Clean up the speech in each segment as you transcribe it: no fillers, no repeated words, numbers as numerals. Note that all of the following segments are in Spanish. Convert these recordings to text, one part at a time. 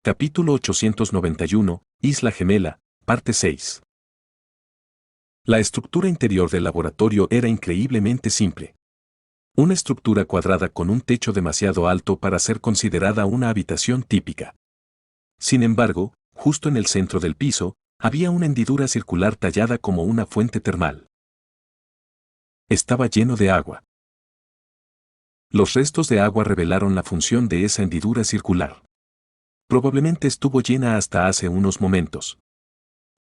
Capítulo 891, Isla Gemela, parte 6. La estructura interior del laboratorio era increíblemente simple. Una estructura cuadrada con un techo demasiado alto para ser considerada una habitación típica. Sin embargo, justo en el centro del piso, había una hendidura circular tallada como una fuente termal. Estaba lleno de agua. Los restos de agua revelaron la función de esa hendidura circular. Probablemente estuvo llena hasta hace unos momentos.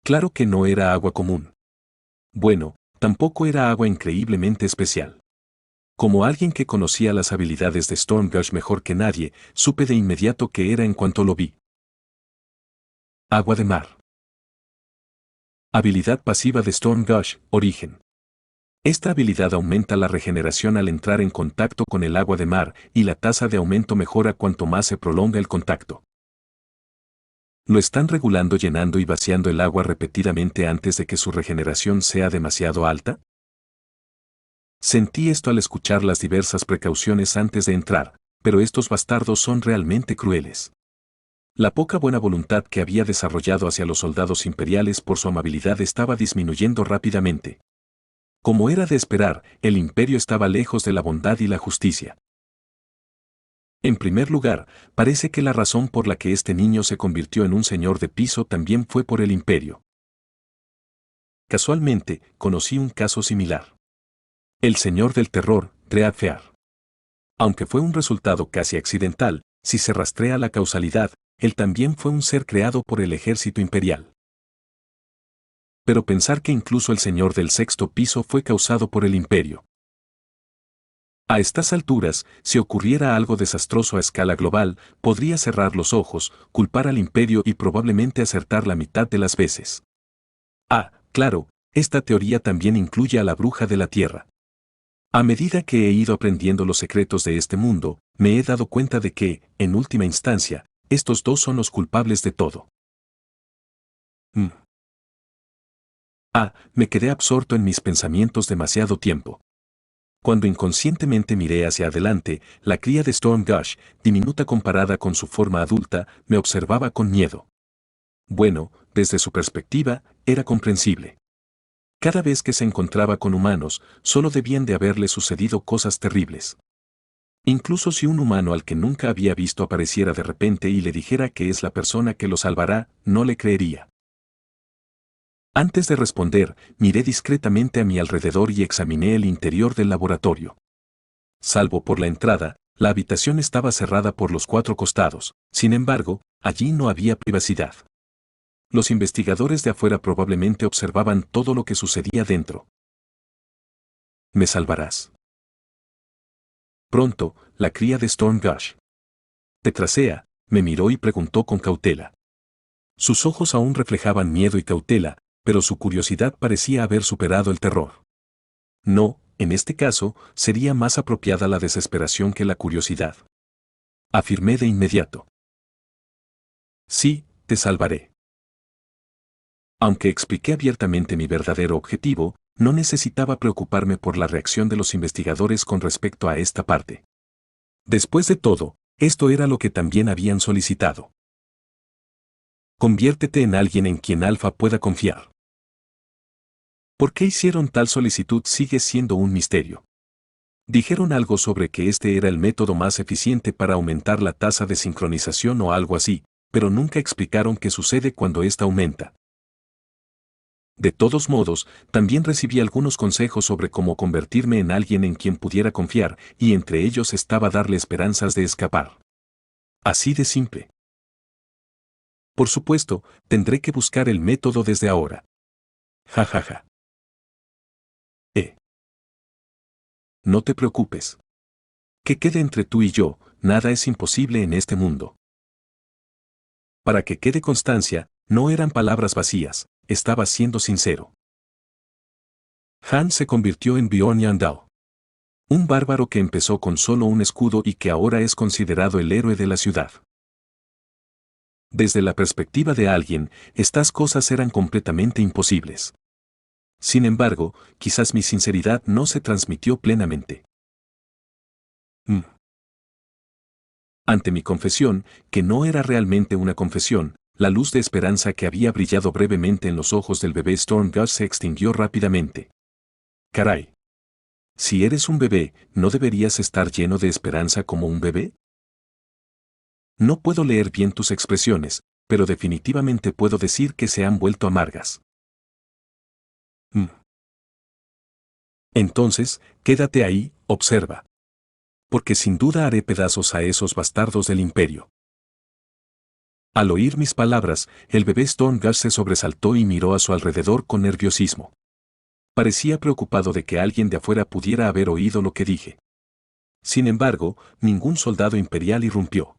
Claro que no era agua común. Bueno, tampoco era agua increíblemente especial. Como alguien que conocía las habilidades de Stormgush mejor que nadie, supe de inmediato que era en cuanto lo vi. Agua de mar. Habilidad pasiva de Stormgush, origen. Esta habilidad aumenta la regeneración al entrar en contacto con el agua de mar, y la tasa de aumento mejora cuanto más se prolonga el contacto. Lo están regulando llenando y vaciando el agua repetidamente antes de que su regeneración sea demasiado alta. Sentí esto al escuchar las diversas precauciones antes de entrar, pero estos bastardos son realmente crueles. La poca buena voluntad que había desarrollado hacia los soldados imperiales por su amabilidad estaba disminuyendo rápidamente. Como era de esperar, el imperio estaba lejos de la bondad y la justicia. En primer lugar, parece que la razón por la que este niño se convirtió en un señor de piso también fue por el imperio. Casualmente, conocí un caso similar. El señor del terror, Dreadfear. Aunque fue un resultado casi accidental, si se rastrea la causalidad, él también fue un ser creado por el ejército imperial. Pero pensar que incluso el señor del sexto piso fue causado por el imperio. A estas alturas, si ocurriera algo desastroso a escala global, podría cerrar los ojos, culpar al imperio y probablemente acertar la mitad de las veces. Ah, claro, esta teoría también incluye a la bruja de la tierra. A medida que he ido aprendiendo los secretos de este mundo, me he dado cuenta de que, en última instancia, estos dos son los culpables de todo. Me quedé absorto en mis pensamientos demasiado tiempo. Cuando inconscientemente miré hacia adelante, la cría de Stormgush, diminuta comparada con su forma adulta, me observaba con miedo. Bueno, desde su perspectiva, era comprensible. Cada vez que se encontraba con humanos, solo debían de haberle sucedido cosas terribles. Incluso si un humano al que nunca había visto apareciera de repente y le dijera que es la persona que lo salvará, no le creería. Antes de responder, miré discretamente a mi alrededor y examiné el interior del laboratorio. Salvo por la entrada, la habitación estaba cerrada por los cuatro costados, sin embargo, allí no había privacidad. Los investigadores de afuera probablemente observaban todo lo que sucedía dentro. ¿Me salvarás? Pronto, la cría de Stormgush. Tetrasea, me miró y preguntó con cautela. Sus ojos aún reflejaban miedo y cautela, pero su curiosidad parecía haber superado el terror. No, en este caso, sería más apropiada la desesperación que la curiosidad. Afirmé de inmediato. Sí, te salvaré. Aunque expliqué abiertamente mi verdadero objetivo, no necesitaba preocuparme por la reacción de los investigadores con respecto a esta parte. Después de todo, esto era lo que también habían solicitado. Conviértete en alguien en quien Alpha pueda confiar. ¿Por qué hicieron tal solicitud sigue siendo un misterio? Dijeron algo sobre que este era el método más eficiente para aumentar la tasa de sincronización o algo así, pero nunca explicaron qué sucede cuando ésta aumenta. De todos modos, también recibí algunos consejos sobre cómo convertirme en alguien en quien pudiera confiar, y entre ellos estaba darle esperanzas de escapar. Así de simple. Por supuesto, tendré que buscar el método desde ahora. Ja ja ja. No te preocupes. Que quede entre tú y yo, nada es imposible en este mundo. Para que quede constancia, no eran palabras vacías, estaba siendo sincero. Han se convirtió en Bjorn Yandao. Un bárbaro que empezó con solo un escudo y que ahora es considerado el héroe de la ciudad. Desde la perspectiva de alguien, estas cosas eran completamente imposibles. Sin embargo, quizás mi sinceridad no se transmitió plenamente. Ante mi confesión, que no era realmente una confesión, la luz de esperanza que había brillado brevemente en los ojos del bebé Stormgush se extinguió rápidamente. Caray. Si eres un bebé, ¿no deberías estar lleno de esperanza como un bebé? No puedo leer bien tus expresiones, pero definitivamente puedo decir que se han vuelto amargas. Mm. Entonces, quédate ahí, observa. Porque sin duda haré pedazos a esos bastardos del imperio. Al oír mis palabras, el bebé Stormgush se sobresaltó y miró a su alrededor con nerviosismo. Parecía preocupado de que alguien de afuera pudiera haber oído lo que dije. Sin embargo, ningún soldado imperial irrumpió.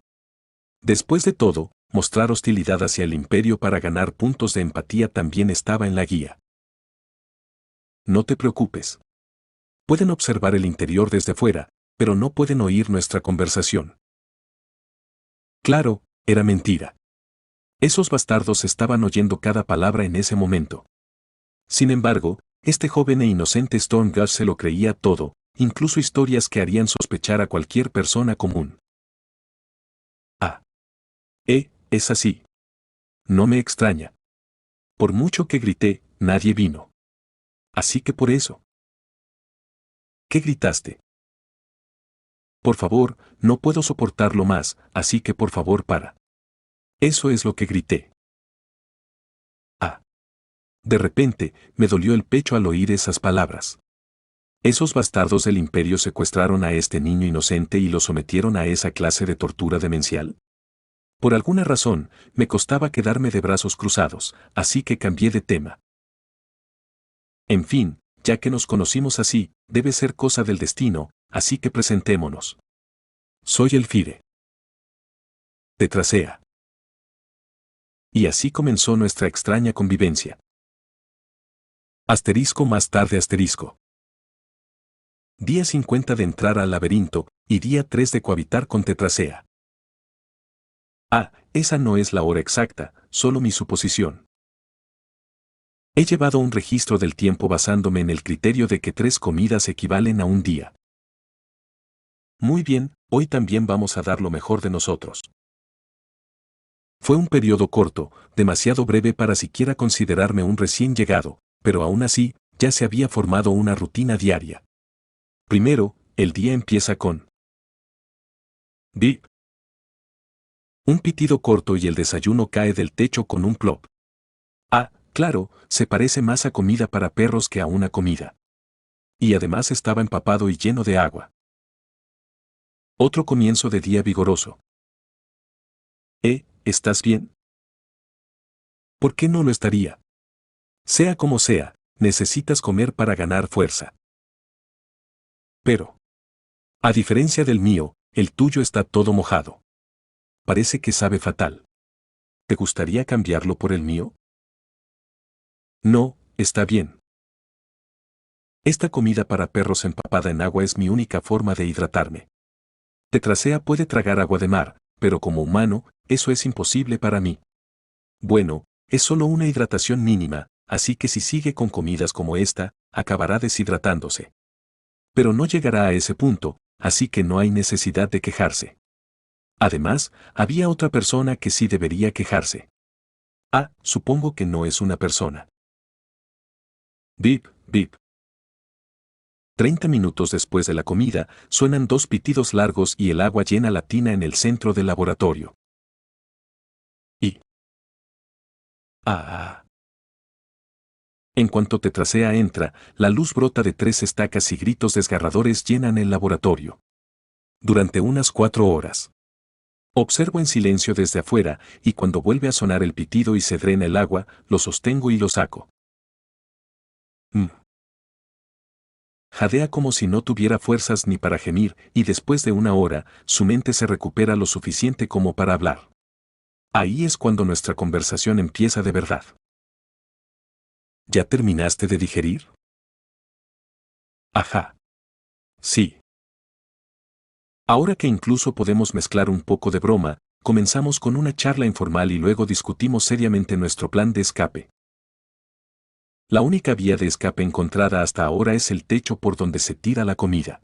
Después de todo, mostrar hostilidad hacia el imperio para ganar puntos de empatía también estaba en la guía. No te preocupes. Pueden observar el interior desde fuera, pero no pueden oír nuestra conversación. Claro, era mentira. Esos bastardos estaban oyendo cada palabra en ese momento. Sin embargo, este joven e inocente Stormgush se lo creía todo, incluso historias que harían sospechar a cualquier persona común. Ah. Es así. No me extraña. Por mucho que grité, nadie vino. Así que por eso. ¿Qué gritaste? Por favor, no puedo soportarlo más, así que por favor para. Eso es lo que grité. Ah. De repente, me dolió el pecho al oír esas palabras. Esos bastardos del imperio secuestraron a este niño inocente y lo sometieron a esa clase de tortura demencial. Por alguna razón, me costaba quedarme de brazos cruzados, así que cambié de tema. En fin, ya que nos conocimos así, debe ser cosa del destino, así que presentémonos. Soy el Fire. Tetracea. Y así comenzó nuestra extraña convivencia. Asterisco más tarde asterisco. Día 50 de entrar al laberinto, y día 3 de cohabitar con Tetracea. Ah, esa no es la hora exacta, solo mi suposición. He llevado un registro del tiempo basándome en el criterio de que 3 comidas equivalen a un día. Muy bien, hoy también vamos a dar lo mejor de nosotros. Fue un periodo corto, demasiado breve para siquiera considerarme un recién llegado, pero aún así, ya se había formado una rutina diaria. Primero, el día empieza con bip. Un pitido corto y el desayuno cae del techo con un plop. Ah, claro, se parece más a comida para perros que a una comida. Y además estaba empapado y lleno de agua. Otro comienzo de día vigoroso. ¿Estás bien? ¿Por qué no lo estaría? Sea como sea, necesitas comer para ganar fuerza. Pero, a diferencia del mío, el tuyo está todo mojado. Parece que sabe fatal. ¿Te gustaría cambiarlo por el mío? No, está bien. Esta comida para perros empapada en agua es mi única forma de hidratarme. Tetracea puede tragar agua de mar, pero como humano, eso es imposible para mí. Bueno, es solo una hidratación mínima, así que si sigue con comidas como esta, acabará deshidratándose. Pero no llegará a ese punto, así que no hay necesidad de quejarse. Además, había otra persona que sí debería quejarse. Ah, supongo que no es una persona. Bip, bip. 30 minutos después de la comida, suenan 2 pitidos largos y el agua llena la tina en el centro del laboratorio. Y... Ah. En cuanto Tetracea entra, la luz brota de 3 estacas y gritos desgarradores llenan el laboratorio. Durante unas 4 horas. Observo en silencio desde afuera, y cuando vuelve a sonar el pitido y se drena el agua, lo sostengo y lo saco. Jadea como si no tuviera fuerzas ni para gemir, y después de una hora, su mente se recupera lo suficiente como para hablar. Ahí es cuando nuestra conversación empieza de verdad. ¿Ya terminaste de digerir? Ajá. Sí. Ahora que incluso podemos mezclar un poco de broma, comenzamos con una charla informal y luego discutimos seriamente nuestro plan de escape. La única vía de escape encontrada hasta ahora es el techo por donde se tira la comida.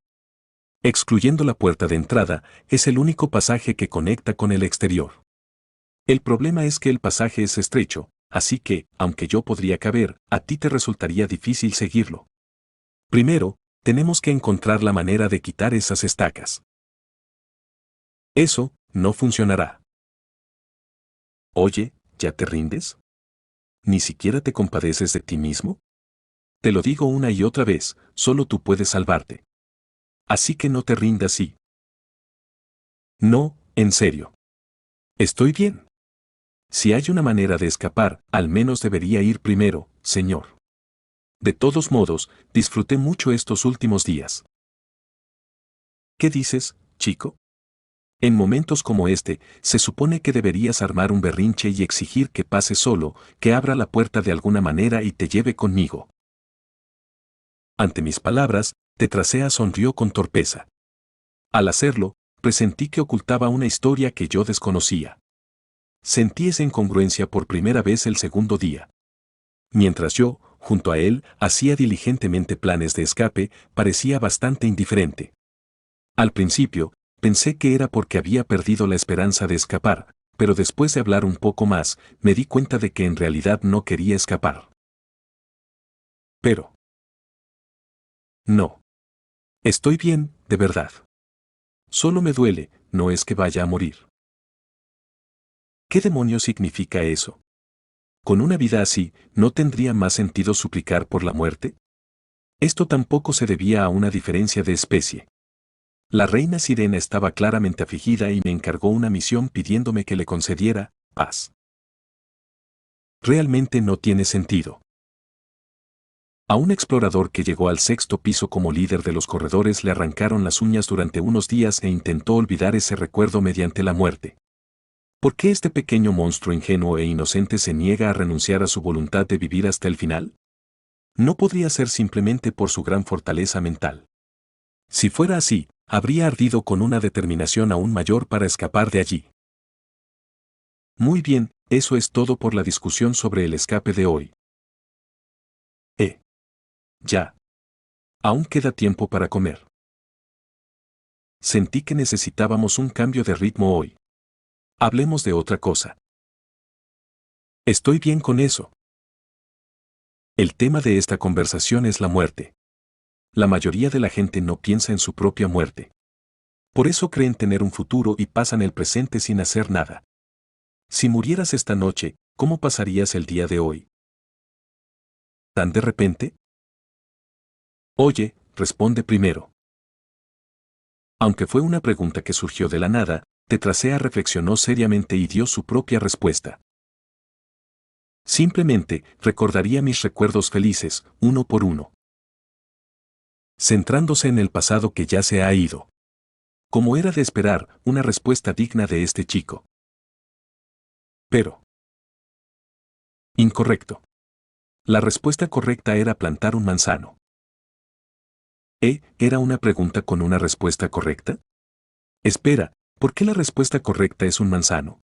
Excluyendo la puerta de entrada, es el único pasaje que conecta con el exterior. El problema es que el pasaje es estrecho, así que, aunque yo podría caber, a ti te resultaría difícil seguirlo. Primero, tenemos que encontrar la manera de quitar esas estacas. Eso no funcionará. Oye, ¿ya te rindes? ¿Ni siquiera te compadeces de ti mismo? Te lo digo una y otra vez, solo tú puedes salvarte. Así que no te rindas y... No, en serio. Estoy bien. Si hay una manera de escapar, al menos debería ir primero, señor. De todos modos, disfruté mucho estos últimos días. ¿Qué dices, chico? En momentos como este, se supone que deberías armar un berrinche y exigir que pase solo, que abra la puerta de alguna manera y te lleve conmigo. Ante mis palabras, Tetracea sonrió con torpeza. Al hacerlo, presentí que ocultaba una historia que yo desconocía. Sentí esa incongruencia por primera vez el segundo día. Mientras yo, junto a él, hacía diligentemente planes de escape, parecía bastante indiferente. Al principio, pensé que era porque había perdido la esperanza de escapar, pero después de hablar un poco más, me di cuenta de que en realidad no quería escapar. Pero... no. Estoy bien, de verdad. Solo me duele, no es que vaya a morir. ¿Qué demonios significa eso? ¿Con una vida así, no tendría más sentido suplicar por la muerte? Esto tampoco se debía a una diferencia de especie. La reina Sirena estaba claramente afligida y me encargó una misión pidiéndome que le concediera paz. Realmente no tiene sentido. A un explorador que llegó al sexto piso como líder de los corredores le arrancaron las uñas durante unos días e intentó olvidar ese recuerdo mediante la muerte. ¿Por qué este pequeño monstruo ingenuo e inocente se niega a renunciar a su voluntad de vivir hasta el final? No podría ser simplemente por su gran fortaleza mental. Si fuera así, habría ardido con una determinación aún mayor para escapar de allí. Muy bien, eso es todo por la discusión sobre el escape de hoy. Ya. Aún queda tiempo para comer. Sentí que necesitábamos un cambio de ritmo hoy. Hablemos de otra cosa. Estoy bien con eso. El tema de esta conversación es la muerte. La mayoría de la gente no piensa en su propia muerte. Por eso creen tener un futuro y pasan el presente sin hacer nada. Si murieras esta noche, ¿cómo pasarías el día de hoy? ¿Tan de repente? Oye, responde primero. Aunque fue una pregunta que surgió de la nada, Tetracea reflexionó seriamente y dio su propia respuesta. Simplemente recordaría mis recuerdos felices, uno por uno. Centrándose en el pasado que ya se ha ido. Como era de esperar, una respuesta digna de este chico. Pero... incorrecto. La respuesta correcta era plantar un manzano. ¿Era una pregunta con una respuesta correcta? Espera, ¿por qué la respuesta correcta es un manzano?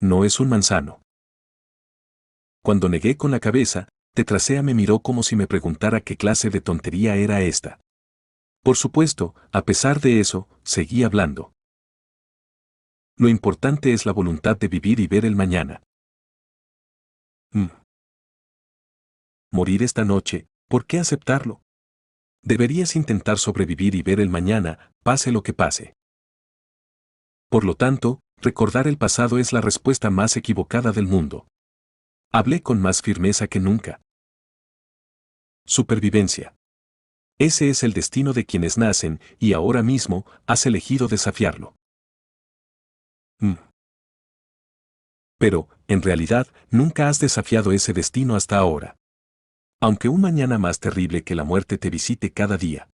No es un manzano. Cuando negué con la cabeza, Tetracea me miró como si me preguntara qué clase de tontería era esta. Por supuesto, a pesar de eso, seguí hablando. Lo importante es la voluntad de vivir y ver el mañana. Morir esta noche, ¿por qué aceptarlo? Deberías intentar sobrevivir y ver el mañana, pase lo que pase. Por lo tanto, recordar el pasado es la respuesta más equivocada del mundo. Hablé con más firmeza que nunca. Supervivencia. Ese es el destino de quienes nacen, y ahora mismo, has elegido desafiarlo. Pero, en realidad, nunca has desafiado ese destino hasta ahora. Aunque un mañana más terrible que la muerte te visite cada día.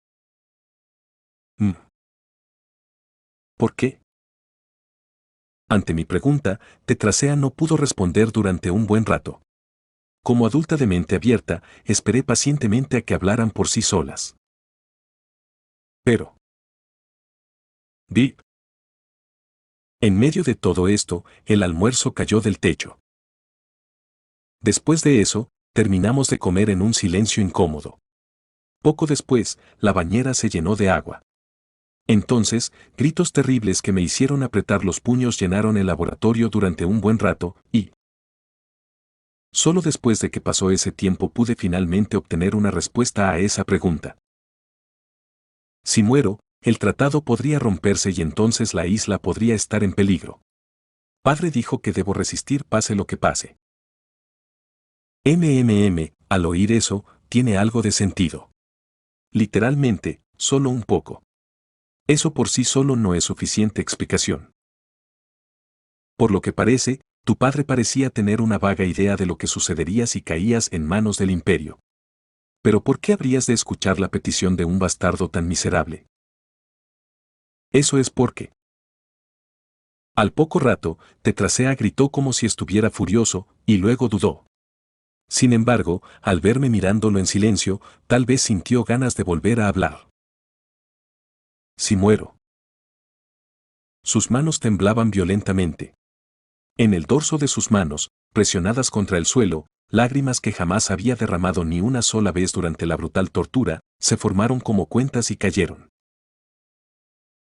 ¿Por qué? Ante mi pregunta, Tetracea no pudo responder durante un buen rato. Como adulta de mente abierta, esperé pacientemente a que hablaran por sí solas. Pero... Deep. En medio de todo esto, el almuerzo cayó del techo. Después de eso, terminamos de comer en un silencio incómodo. Poco después, la bañera se llenó de agua. Entonces, gritos terribles que me hicieron apretar los puños llenaron el laboratorio durante un buen rato, y solo después de que pasó ese tiempo pude finalmente obtener una respuesta a esa pregunta. Si muero, el tratado podría romperse y entonces la isla podría estar en peligro. Padre dijo que debo resistir pase lo que pase. Al oír eso, tiene algo de sentido. Literalmente, solo un poco. Eso por sí solo no es suficiente explicación. Por lo que parece, tu padre parecía tener una vaga idea de lo que sucedería si caías en manos del imperio. Pero ¿por qué habrías de escuchar la petición de un bastardo tan miserable? Eso es porque. Al poco rato, Tetrasea gritó como si estuviera furioso, y luego dudó. Sin embargo, al verme mirándolo en silencio, tal vez sintió ganas de volver a hablar. Si muero. Sus manos temblaban violentamente. En el dorso de sus manos, presionadas contra el suelo, lágrimas que jamás había derramado ni una sola vez durante la brutal tortura, se formaron como cuentas y cayeron.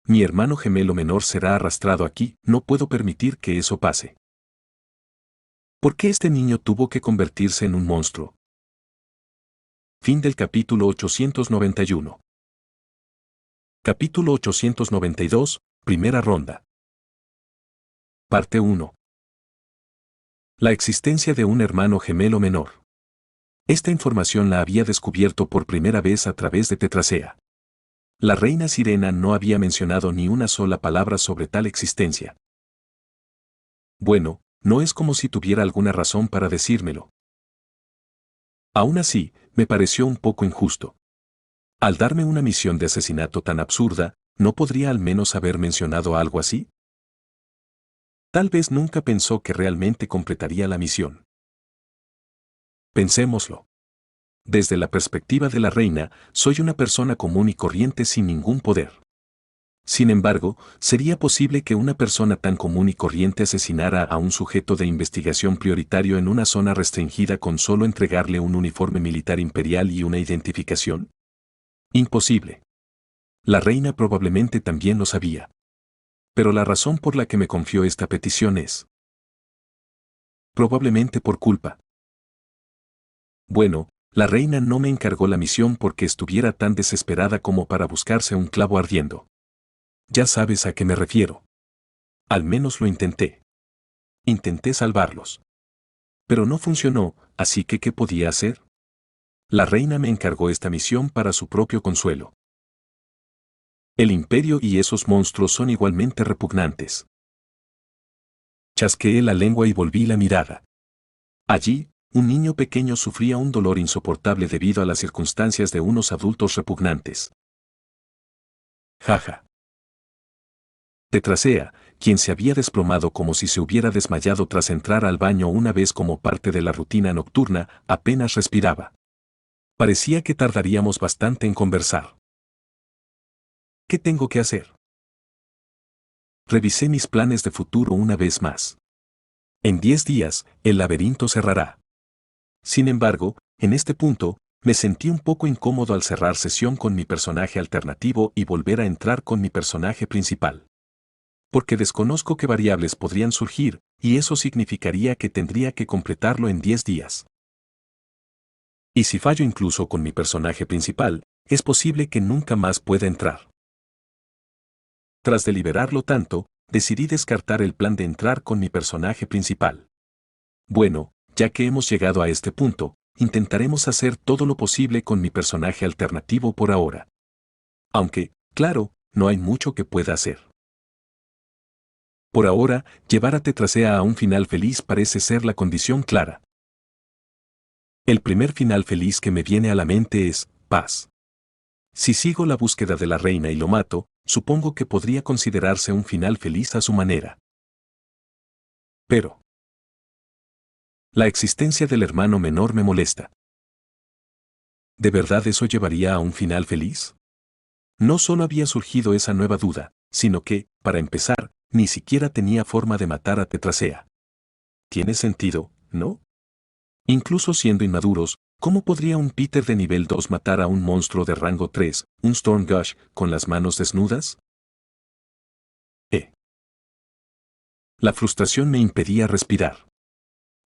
Mi hermano gemelo menor será arrastrado aquí, no puedo permitir que eso pase. ¿Por qué este niño tuvo que convertirse en un monstruo? Fin del capítulo 891. Capítulo 892, primera ronda. Parte 1. La existencia de un hermano gemelo menor. Esta información la había descubierto por primera vez a través de Tetrasea. La reina Sirena no había mencionado ni una sola palabra sobre tal existencia. Bueno, no es como si tuviera alguna razón para decírmelo. Aún así, me pareció un poco injusto. Al darme una misión de asesinato tan absurda, ¿no podría al menos haber mencionado algo así? Tal vez nunca pensó que realmente completaría la misión. Pensémoslo. Desde la perspectiva de la reina, soy una persona común y corriente sin ningún poder. Sin embargo, ¿sería posible que una persona tan común y corriente asesinara a un sujeto de investigación prioritario en una zona restringida con solo entregarle un uniforme militar imperial y una identificación? Imposible. La reina probablemente también lo sabía. Pero la razón por la que me confió esta petición es probablemente por culpa. Bueno, la reina no me encargó la misión porque estuviera tan desesperada como para buscarse un clavo ardiendo. Ya sabes a qué me refiero. Al menos lo intenté. Intenté salvarlos. Pero no funcionó, así que ¿qué podía hacer? La reina me encargó esta misión para su propio consuelo. El imperio y esos monstruos son igualmente repugnantes. Chasqueé la lengua y volví la mirada. Allí, un niño pequeño sufría un dolor insoportable debido a las circunstancias de unos adultos repugnantes. Jaja. Tetrasea, quien se había desplomado como si se hubiera desmayado tras entrar al baño una vez como parte de la rutina nocturna, apenas respiraba. Parecía que tardaríamos bastante en conversar. ¿Qué tengo que hacer? Revisé mis planes de futuro una vez más. En 10 días, el laberinto cerrará. Sin embargo, en este punto, me sentí un poco incómodo al cerrar sesión con mi personaje alternativo y volver a entrar con mi personaje principal. Porque desconozco qué variables podrían surgir, y eso significaría que tendría que completarlo en 10 días. Y si fallo incluso con mi personaje principal, es posible que nunca más pueda entrar. Tras deliberarlo tanto, decidí descartar el plan de entrar con mi personaje principal. Bueno, ya que hemos llegado a este punto, intentaremos hacer todo lo posible con mi personaje alternativo por ahora. Aunque, claro, no hay mucho que pueda hacer. Por ahora, llevar a Tetrasea a un final feliz parece ser la condición clara. El primer final feliz que me viene a la mente es paz. Si sigo la búsqueda de la reina y lo mato, supongo que podría considerarse un final feliz a su manera. Pero la existencia del hermano menor me molesta. ¿De verdad eso llevaría a un final feliz? No solo había surgido esa nueva duda, sino que, para empezar, ni siquiera tenía forma de matar a Tetrasea. ¿Tiene sentido, no? Incluso siendo inmaduros, ¿Cómo podría un Peter de nivel 2 matar a un monstruo de rango 3, un Stormgush, con las manos desnudas? La frustración me impedía respirar.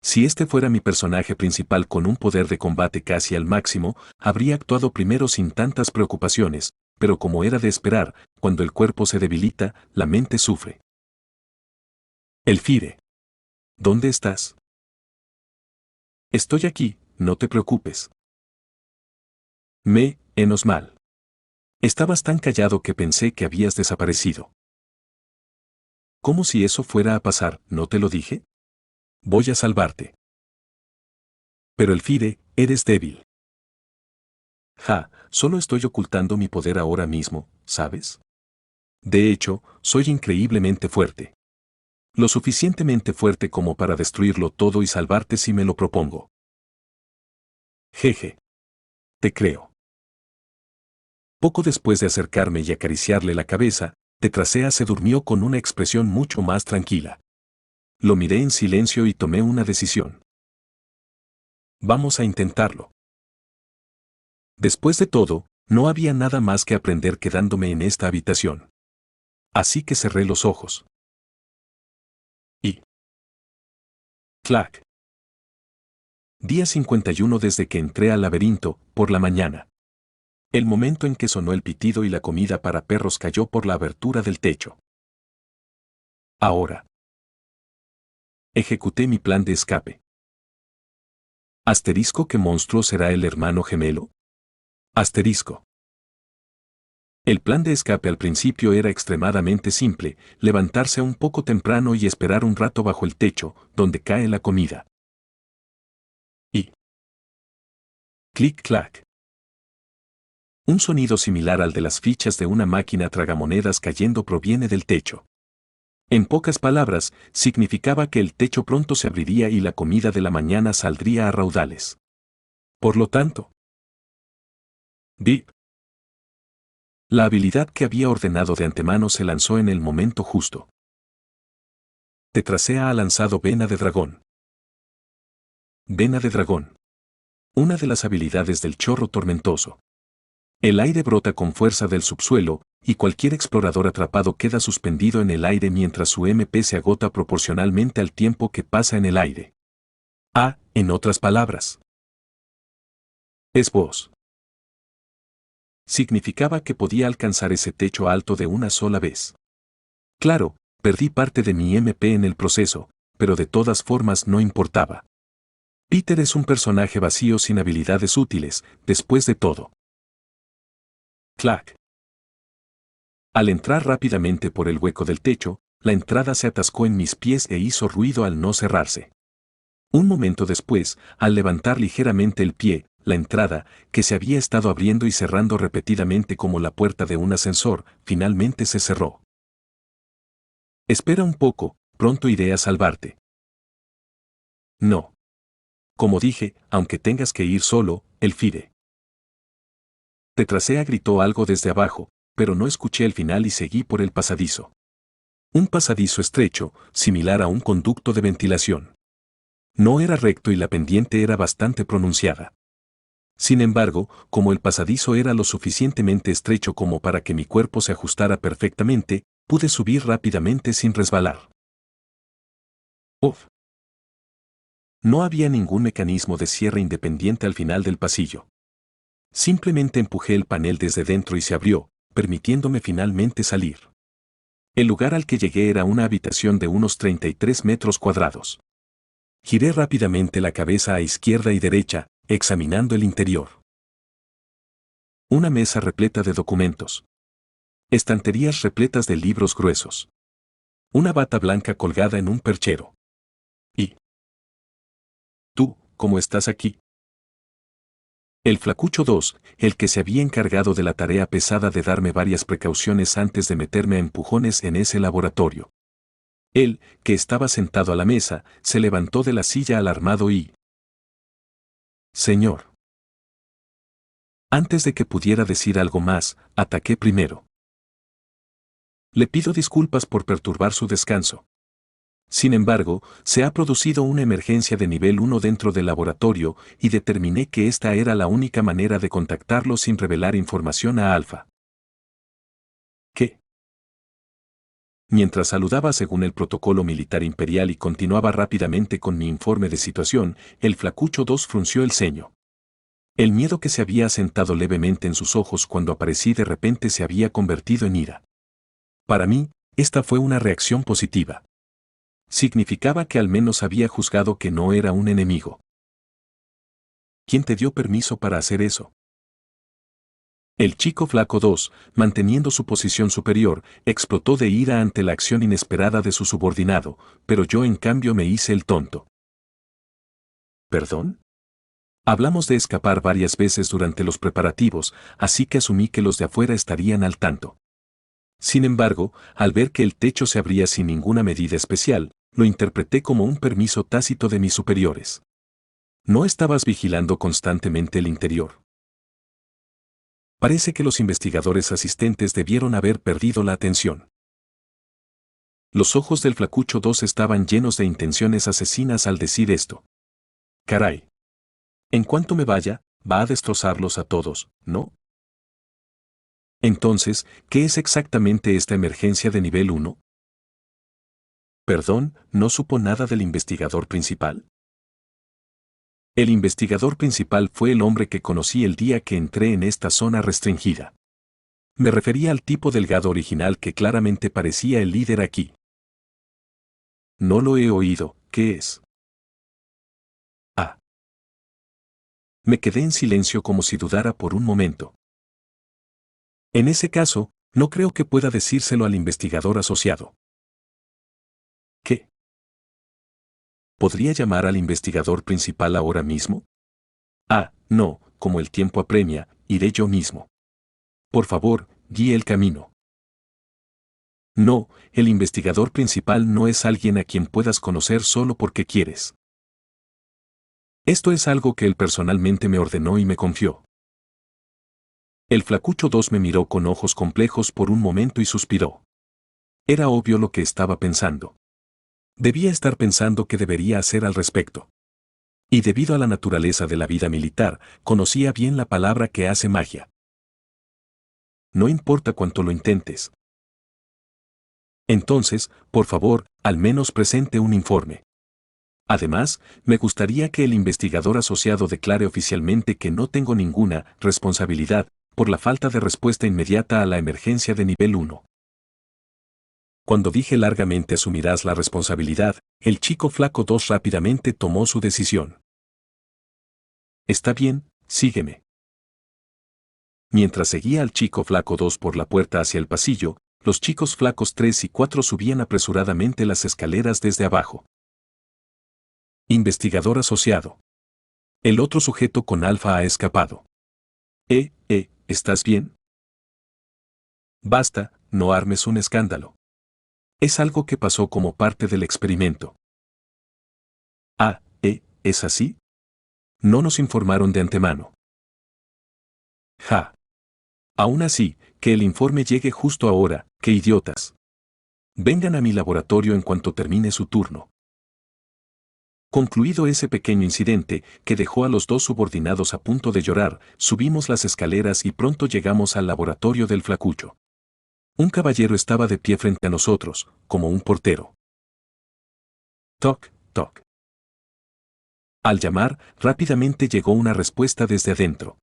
Si este fuera mi personaje principal con un poder de combate casi al máximo, habría actuado primero sin tantas preocupaciones, pero como era de esperar, cuando el cuerpo se debilita, la mente sufre. Elfire. ¿Dónde estás? Estoy aquí, no te preocupes. Enos mal. Estabas tan callado que pensé que habías desaparecido. ¿Cómo si eso fuera a pasar, no te lo dije? Voy a salvarte. Pero Elfire, eres débil. Solo estoy ocultando mi poder ahora mismo, ¿sabes? De hecho, soy increíblemente fuerte. Lo suficientemente fuerte como para destruirlo todo y salvarte si me lo propongo. Jeje. Te creo. Poco después de acercarme y acariciarle la cabeza, Tetrasea se durmió con una expresión mucho más tranquila. Lo miré en silencio y tomé una decisión. Vamos a intentarlo. Después de todo, no había nada más que aprender quedándome en esta habitación. Así que cerré los ojos. Y... clac. Día 51 desde que entré al laberinto, por la mañana. El momento en que sonó el pitido y la comida para perros cayó por la abertura del techo. Ahora. Ejecuté mi plan de escape. Asterisco, ¿qué monstruo será el hermano gemelo? Asterisco. El plan de escape al principio era extremadamente simple, levantarse un poco temprano y esperar un rato bajo el techo, donde cae la comida. Y... clic-clac. Un sonido similar al de las fichas de una máquina tragamonedas cayendo proviene del techo. En pocas palabras, significaba que el techo pronto se abriría y la comida de la mañana saldría a raudales. Por lo tanto, Bip. La habilidad que había ordenado de antemano se lanzó en el momento justo. Tetrasea ha lanzado Vena de Dragón. Vena de Dragón. Una de las habilidades del chorro tormentoso. El aire brota con fuerza del subsuelo, y cualquier explorador atrapado queda suspendido en el aire mientras su MP se agota proporcionalmente al tiempo que pasa en el aire. En otras palabras, es vos. Significaba que podía alcanzar ese techo alto de una sola vez. Claro, perdí parte de mi MP en el proceso, pero de todas formas no importaba. Peter es un personaje vacío sin habilidades útiles, después de todo. Clac. Al entrar rápidamente por el hueco del techo, la entrada se atascó en mis pies e hizo ruido al no cerrarse. Un momento después, al levantar ligeramente el pie, la entrada, que se había estado abriendo y cerrando repetidamente como la puerta de un ascensor, finalmente se cerró. Espera un poco, pronto iré a salvarte. No. Como dije, aunque tengas que ir solo, Elfire. Tetrasea gritó algo desde abajo, pero no escuché el final y seguí por el pasadizo. Un pasadizo estrecho, similar a un conducto de ventilación. No era recto y la pendiente era bastante pronunciada. Sin embargo, como el pasadizo era lo suficientemente estrecho como para que mi cuerpo se ajustara perfectamente, pude subir rápidamente sin resbalar. Uf. No había ningún mecanismo de cierre independiente al final del pasillo. Simplemente empujé el panel desde dentro y se abrió, permitiéndome finalmente salir. El lugar al que llegué era una habitación de unos 33 metros cuadrados. Giré rápidamente la cabeza a izquierda y derecha, examinando el interior. Una mesa repleta de documentos. Estanterías repletas de libros gruesos. Una bata blanca colgada en un perchero. Y... ¿tú, cómo estás aquí? El flacucho 2, el que se había encargado de la tarea pesada de darme varias precauciones antes de meterme a empujones en ese laboratorio. Él, que estaba sentado a la mesa, se levantó de la silla alarmado y... Señor. Antes de que pudiera decir algo más, ataqué primero. Le pido disculpas por perturbar su descanso. Sin embargo, se ha producido una emergencia de nivel 1 dentro del laboratorio y determiné que esta era la única manera de contactarlo sin revelar información a Alpha. ¿Qué? Mientras saludaba según el protocolo militar imperial y continuaba rápidamente con mi informe de situación, el flacucho 2 frunció el ceño. El miedo que se había asentado levemente en sus ojos cuando aparecí de repente se había convertido en ira. Para mí, esta fue una reacción positiva. Significaba que al menos había juzgado que no era un enemigo. ¿Quién te dio permiso para hacer eso? El chico flaco 2, manteniendo su posición superior, explotó de ira ante la acción inesperada de su subordinado, pero yo en cambio me hice el tonto. ¿Perdón? Hablamos de escapar varias veces durante los preparativos, así que asumí que los de afuera estarían al tanto. Sin embargo, al ver que el techo se abría sin ninguna medida especial, lo interpreté como un permiso tácito de mis superiores. ¿No estabas vigilando constantemente el interior? Parece que los investigadores asistentes debieron haber perdido la atención. Los ojos del flacucho 2 estaban llenos de intenciones asesinas al decir esto. Caray. En cuanto me vaya, va a destrozarlos a todos, ¿no? Entonces, ¿qué es exactamente esta emergencia de nivel 1? Perdón, ¿no supo nada del investigador principal? El investigador principal fue el hombre que conocí el día que entré en esta zona restringida. Me refería al tipo delgado original que claramente parecía el líder aquí. No lo he oído, ¿qué es? Ah. Me quedé en silencio como si dudara por un momento. En ese caso, no creo que pueda decírselo al investigador asociado. ¿Qué? ¿Podría llamar al investigador principal ahora mismo? Ah, no, como el tiempo apremia, iré yo mismo. Por favor, guíe el camino. No, el investigador principal no es alguien a quien puedas conocer solo porque quieres. Esto es algo que él personalmente me ordenó y me confió. El flacucho 2 me miró con ojos complejos por un momento y suspiró. Era obvio lo que estaba pensando. Debía estar pensando qué debería hacer al respecto. Y debido a la naturaleza de la vida militar, conocía bien la palabra que hace magia. No importa cuánto lo intentes. Entonces, por favor, al menos presente un informe. Además, me gustaría que el investigador asociado declare oficialmente que no tengo ninguna responsabilidad por la falta de respuesta inmediata a la emergencia de nivel 1. Cuando dije largamente asumirás la responsabilidad, el chico flaco 2 rápidamente tomó su decisión. Está bien, sígueme. Mientras seguía al chico flaco 2 por la puerta hacia el pasillo, los chicos flacos 3 y 4 subían apresuradamente las escaleras desde abajo. Investigador asociado. El otro sujeto con Alfa ha escapado. ¿Estás bien? Basta, no armes un escándalo. Es algo que pasó como parte del experimento. Ah, ¿es así? No nos informaron de antemano. Ja. Aún así, que el informe llegue justo ahora, qué idiotas. Vengan a mi laboratorio en cuanto termine su turno. Concluido ese pequeño incidente, que dejó a los dos subordinados a punto de llorar, subimos las escaleras y pronto llegamos al laboratorio del flacucho. Un caballero estaba de pie frente a nosotros, como un portero. Toc, toc. Al llamar, rápidamente llegó una respuesta desde adentro.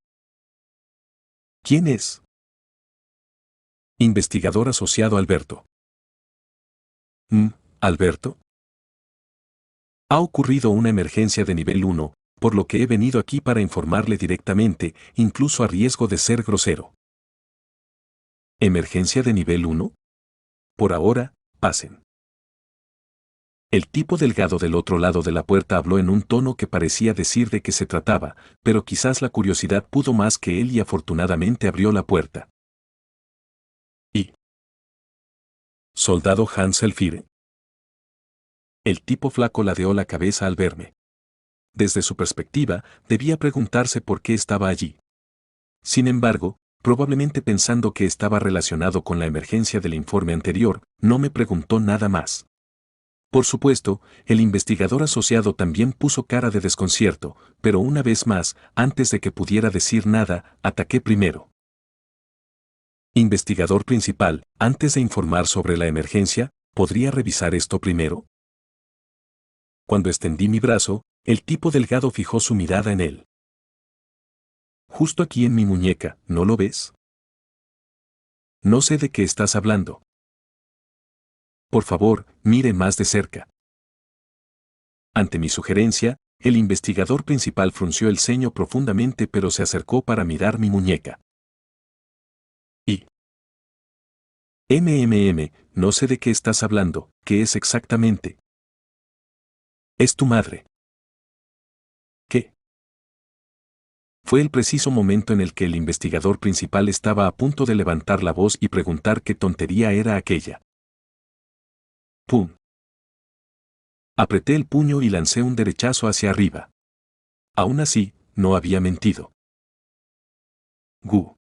¿Quién es? Investigador asociado Alberto. ¿Alberto? Ha ocurrido una emergencia de nivel 1, por lo que he venido aquí para informarle directamente, incluso a riesgo de ser grosero. ¿Emergencia de nivel 1? Por ahora, pasen. El tipo delgado del otro lado de la puerta habló en un tono que parecía decir de qué se trataba, pero quizás la curiosidad pudo más que él y afortunadamente abrió la puerta. ¿Y? ¿Soldado Hans Elfire? El tipo flaco ladeó la cabeza al verme. Desde su perspectiva, debía preguntarse por qué estaba allí. Sin embargo, probablemente pensando que estaba relacionado con la emergencia del informe anterior, no me preguntó nada más. Por supuesto, el investigador asociado también puso cara de desconcierto, pero una vez más, antes de que pudiera decir nada, ataqué primero. Investigador principal, antes de informar sobre la emergencia, ¿podría revisar esto primero? Cuando extendí mi brazo, el tipo delgado fijó su mirada en él. Justo aquí en mi muñeca, ¿no lo ves? No sé de qué estás hablando. Por favor, mire más de cerca. Ante mi sugerencia, el investigador principal frunció el ceño profundamente pero se acercó para mirar mi muñeca. Y... no sé de qué estás hablando, ¿qué es exactamente? Es tu madre. ¿Qué? Fue el preciso momento en el que el investigador principal estaba a punto de levantar la voz y preguntar qué tontería era aquella. ¡Pum! Apreté el puño y lancé un derechazo hacia arriba. Aún así, no había mentido. ¡Gu!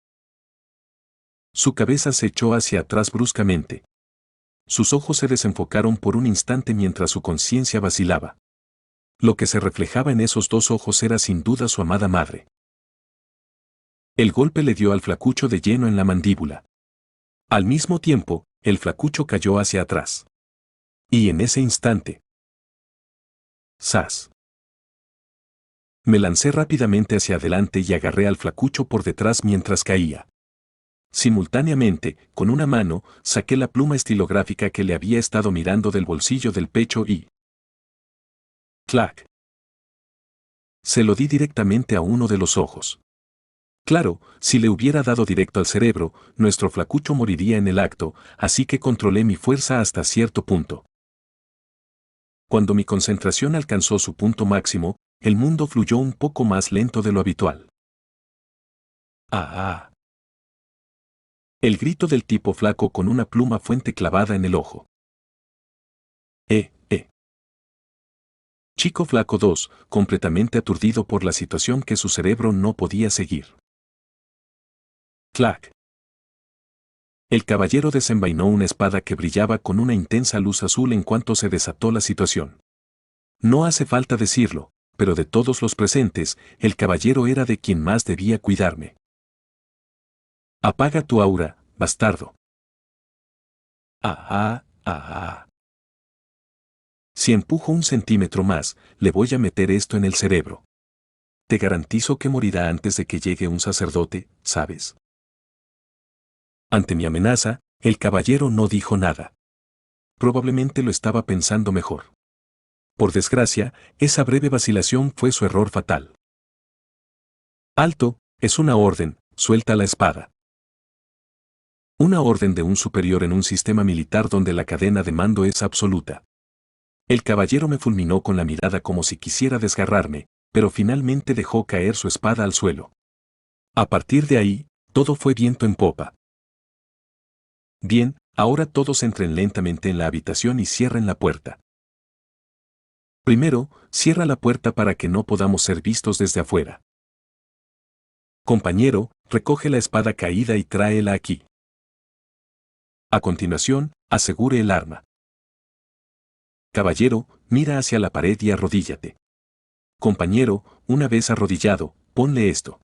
Su cabeza se echó hacia atrás bruscamente. Sus ojos se desenfocaron por un instante mientras su conciencia vacilaba. Lo que se reflejaba en esos dos ojos era sin duda su amada madre. El golpe le dio al flacucho de lleno en la mandíbula. Al mismo tiempo, el flacucho cayó hacia atrás. Y en ese instante... ¡zas! Me lancé rápidamente hacia adelante y agarré al flacucho por detrás mientras caía. Simultáneamente, con una mano, saqué la pluma estilográfica que le había estado mirando del bolsillo del pecho y... ¡clac! Se lo di directamente a uno de los ojos. Claro, si le hubiera dado directo al cerebro, nuestro flacucho moriría en el acto, así que controlé mi fuerza hasta cierto punto. Cuando mi concentración alcanzó su punto máximo, el mundo fluyó un poco más lento de lo habitual. ¡Ah! El grito del tipo flaco con una pluma fuente clavada en el ojo. ¡Eh! Chico Flaco 2, completamente aturdido por la situación que su cerebro no podía seguir. ¡Clac! El caballero desenvainó una espada que brillaba con una intensa luz azul en cuanto se desató la situación. No hace falta decirlo, pero de todos los presentes, el caballero era de quien más debía cuidarme. Apaga tu aura, bastardo. ¡Ah! Si empujo un centímetro más, le voy a meter esto en el cerebro. Te garantizo que morirá antes de que llegue un sacerdote, ¿sabes? Ante mi amenaza, el caballero no dijo nada. Probablemente lo estaba pensando mejor. Por desgracia, esa breve vacilación fue su error fatal. Alto, es una orden, suelta la espada. Una orden de un superior en un sistema militar donde la cadena de mando es absoluta. El caballero me fulminó con la mirada como si quisiera desgarrarme, pero finalmente dejó caer su espada al suelo. A partir de ahí, todo fue viento en popa. Bien, ahora todos entren lentamente en la habitación y cierren la puerta. Primero, cierra la puerta para que no podamos ser vistos desde afuera. Compañero, recoge la espada caída y tráela aquí. A continuación, asegure el arma. Caballero, mira hacia la pared y arrodíllate. Compañero, una vez arrodillado, ponle esto.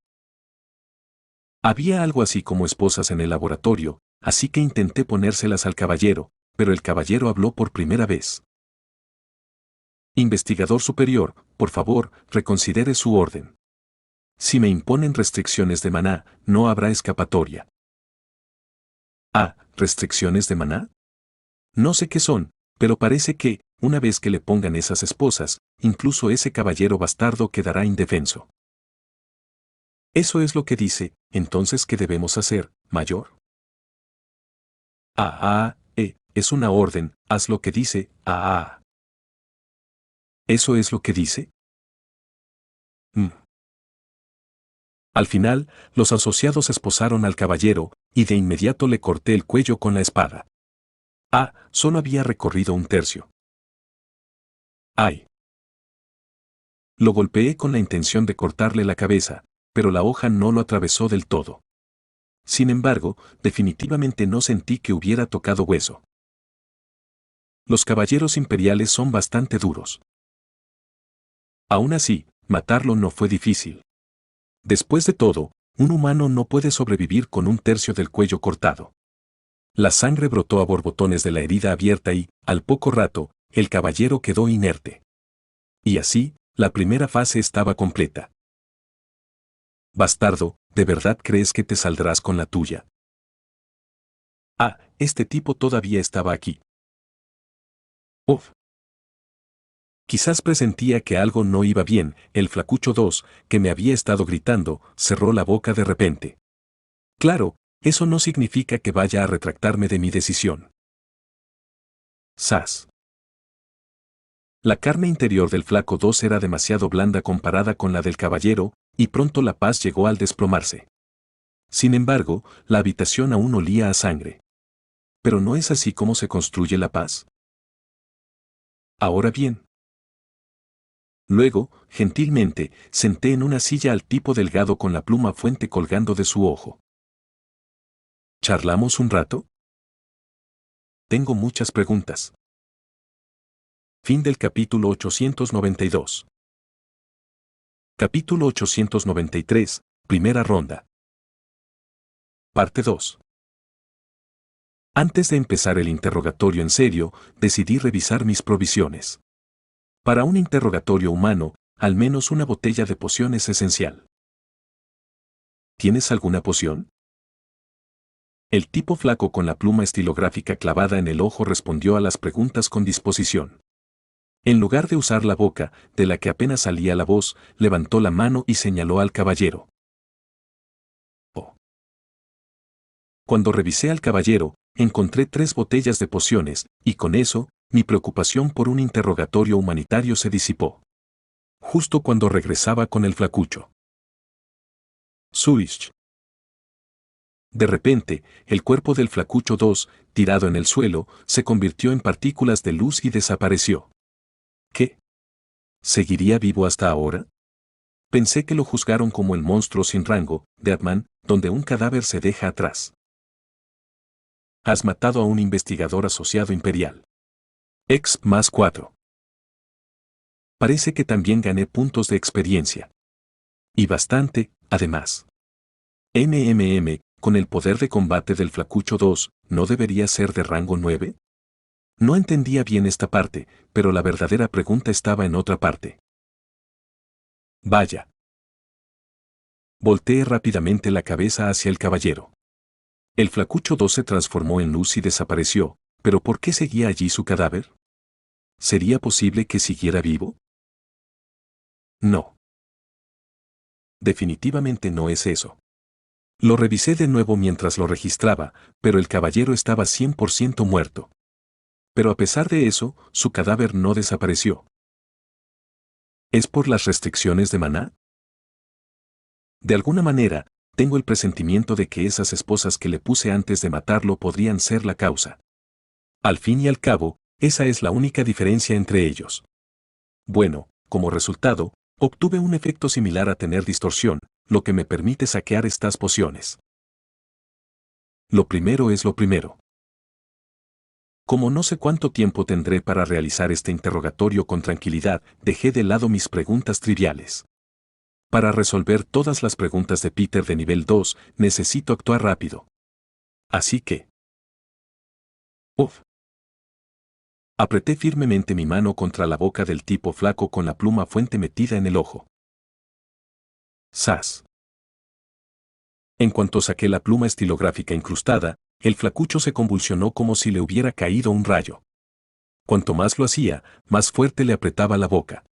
Había algo así como esposas en el laboratorio, así que intenté ponérselas al caballero, pero el caballero habló por primera vez. Investigador superior, por favor, reconsidere su orden. Si me imponen restricciones de maná, no habrá escapatoria. Ah, ¿restricciones de maná? No sé qué son, pero parece que, una vez que le pongan esas esposas, incluso ese caballero bastardo quedará indefenso. Eso es lo que dice, entonces ¿qué debemos hacer, mayor? Es una orden, haz lo que dice, ¿Eso es lo que dice? Al final, los asociados esposaron al caballero, y de inmediato le corté el cuello con la espada. Solo había recorrido un tercio. ¡Ay! Lo golpeé con la intención de cortarle la cabeza, pero la hoja no lo atravesó del todo. Sin embargo, definitivamente no sentí que hubiera tocado hueso. Los caballeros imperiales son bastante duros. Aún así, matarlo no fue difícil. Después de todo, un humano no puede sobrevivir con un tercio del cuello cortado. La sangre brotó a borbotones de la herida abierta y, al poco rato, el caballero quedó inerte. Y así, la primera fase estaba completa. Bastardo, ¿de verdad crees que te saldrás con la tuya? Ah, este tipo todavía estaba aquí. Uf. Quizás presentía que algo no iba bien. El flacucho 2, que me había estado gritando, cerró la boca de repente. Claro, eso no significa que vaya a retractarme de mi decisión. Sas. La carne interior del flaco 2 era demasiado blanda comparada con la del caballero, y pronto la paz llegó al desplomarse. Sin embargo, la habitación aún olía a sangre. ¿Pero no es así como se construye la paz? Ahora bien. Luego, gentilmente, senté en una silla al tipo delgado con la pluma fuente colgando de su ojo. ¿Charlamos un rato? Tengo muchas preguntas. Fin del capítulo 892. Capítulo 893, primera ronda. Parte 2. Antes de empezar el interrogatorio en serio, decidí revisar mis provisiones. Para un interrogatorio humano, al menos una botella de poción es esencial. ¿Tienes alguna poción? El tipo flaco con la pluma estilográfica clavada en el ojo respondió a las preguntas con disposición. En lugar de usar la boca, de la que apenas salía la voz, levantó la mano y señaló al caballero. Oh. Cuando revisé al caballero, encontré 3 botellas de pociones, y con eso, mi preocupación por un interrogatorio humanitario se disipó. Justo cuando regresaba con el flacucho. Suish. De repente, el cuerpo del flacucho 2, tirado en el suelo, se convirtió en partículas de luz y desapareció. ¿Qué? ¿Seguiría vivo hasta ahora? Pensé que lo juzgaron como el monstruo sin rango, Deadman, donde un cadáver se deja atrás. Has matado a un investigador asociado imperial. Ex más 4. Parece que también gané puntos de experiencia. Y bastante, además. Con el poder de combate del flacucho 2, ¿no debería ser de rango 9? No entendía bien esta parte, pero la verdadera pregunta estaba en otra parte. Vaya. Volteé rápidamente la cabeza hacia el caballero. El flacucho 2 se transformó en luz y desapareció, pero ¿por qué seguía allí su cadáver? ¿Sería posible que siguiera vivo? No. Definitivamente no es eso. Lo revisé de nuevo mientras lo registraba, pero el caballero estaba 100% muerto. Pero a pesar de eso, su cadáver no desapareció. ¿Es por las restricciones de maná? De alguna manera, tengo el presentimiento de que esas esposas que le puse antes de matarlo podrían ser la causa. Al fin y al cabo, esa es la única diferencia entre ellos. Bueno, como resultado, obtuve un efecto similar a tener distorsión, lo que me permite saquear estas pociones. Lo primero es lo primero. Como no sé cuánto tiempo tendré para realizar este interrogatorio con tranquilidad, dejé de lado mis preguntas triviales. Para resolver todas las preguntas de Peter de nivel 2, necesito actuar rápido. Así que... Uf. Apreté firmemente mi mano contra la boca del tipo flaco con la pluma fuente metida en el ojo. ¡Sas! En cuanto saqué la pluma estilográfica incrustada, el flacucho se convulsionó como si le hubiera caído un rayo. Cuanto más lo hacía, más fuerte le apretaba la boca.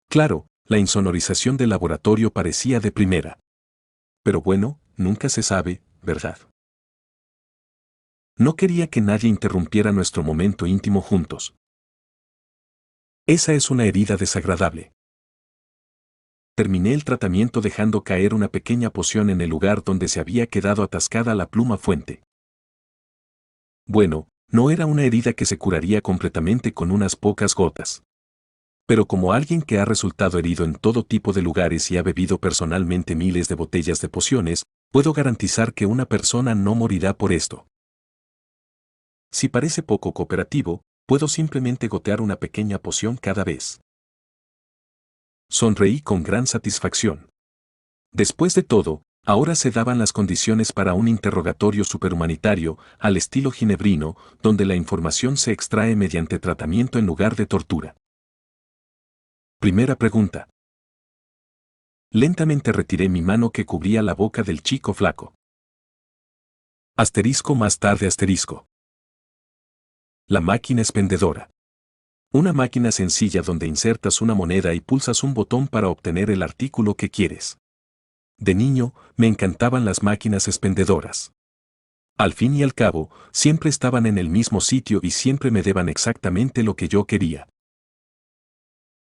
Claro, la insonorización del laboratorio parecía de primera. Pero bueno, nunca se sabe, ¿verdad? No quería que nadie interrumpiera nuestro momento íntimo juntos. Esa es una herida desagradable. Terminé el tratamiento dejando caer una pequeña poción en el lugar donde se había quedado atascada la pluma fuente. Bueno, no era una herida que se curaría completamente con unas pocas gotas. Pero como alguien que ha resultado herido en todo tipo de lugares y ha bebido personalmente miles de botellas de pociones, puedo garantizar que una persona no morirá por esto. Si parece poco cooperativo, Puedo simplemente gotear una pequeña poción cada vez. Sonreí con gran satisfacción. Después de todo, ahora se daban las condiciones para un interrogatorio superhumanitario, al estilo ginebrino, donde la información se extrae mediante tratamiento en lugar de tortura. Primera pregunta. Lentamente retiré mi mano que cubría la boca del chico flaco. Asterisco más tarde asterisco. La máquina expendedora. Una máquina sencilla donde insertas una moneda y pulsas un botón para obtener el artículo que quieres. De niño, me encantaban las máquinas expendedoras. Al fin y al cabo, siempre estaban en el mismo sitio y siempre me daban exactamente lo que yo quería.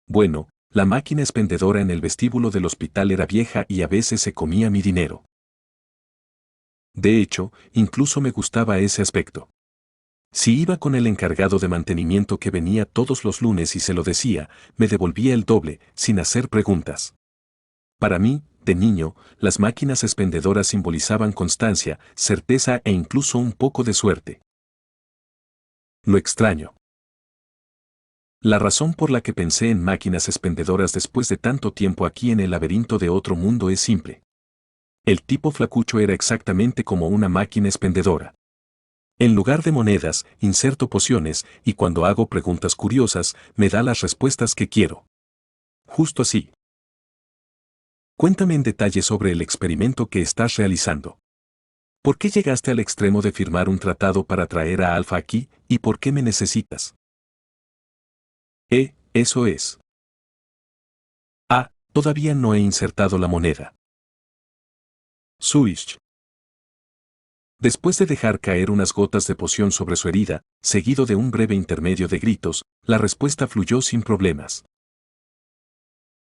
Bueno, la máquina expendedora en el vestíbulo del hospital era vieja y a veces se comía mi dinero. De hecho, incluso me gustaba ese aspecto. Si iba con el encargado de mantenimiento que venía todos los lunes y se lo decía, me devolvía el doble, sin hacer preguntas. Para mí, de niño, las máquinas expendedoras simbolizaban constancia, certeza e incluso un poco de suerte. Lo extraño. La razón por la que pensé en máquinas expendedoras después de tanto tiempo aquí en el laberinto de otro mundo es simple. El tipo flacucho era exactamente como una máquina expendedora. En lugar de monedas, inserto pociones y cuando hago preguntas curiosas, me da las respuestas que quiero. Justo así. Cuéntame en detalle sobre el experimento que estás realizando. ¿Por qué llegaste al extremo de firmar un tratado para traer a Alpha aquí y por qué me necesitas? Eso es. Todavía no he insertado la moneda. Suish. Después de dejar caer unas gotas de poción sobre su herida, seguido de un breve intermedio de gritos, la respuesta fluyó sin problemas.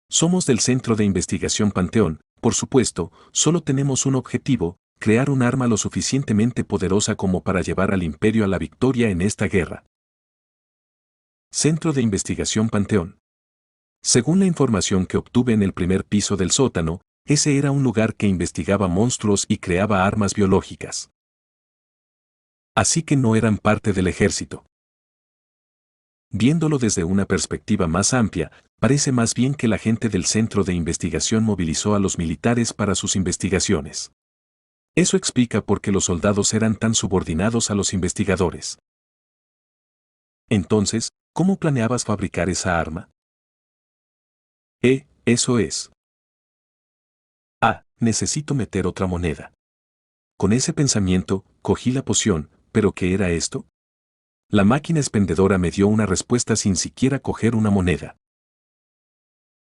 Somos del Centro de Investigación Panteón, por supuesto, solo tenemos un objetivo, crear un arma lo suficientemente poderosa como para llevar al Imperio a la victoria en esta guerra. Centro de Investigación Panteón. Según la información que obtuve en el primer piso del sótano, ese era un lugar que investigaba monstruos y creaba armas biológicas. Así que no eran parte del ejército. Viéndolo desde una perspectiva más amplia, parece más bien que la gente del centro de investigación movilizó a los militares para sus investigaciones. Eso explica por qué los soldados eran tan subordinados a los investigadores. Entonces, ¿cómo planeabas fabricar esa arma? Eso es. Necesito meter otra moneda. Con ese pensamiento, cogí la poción, ¿pero qué era esto? La máquina expendedora me dio una respuesta sin siquiera coger una moneda.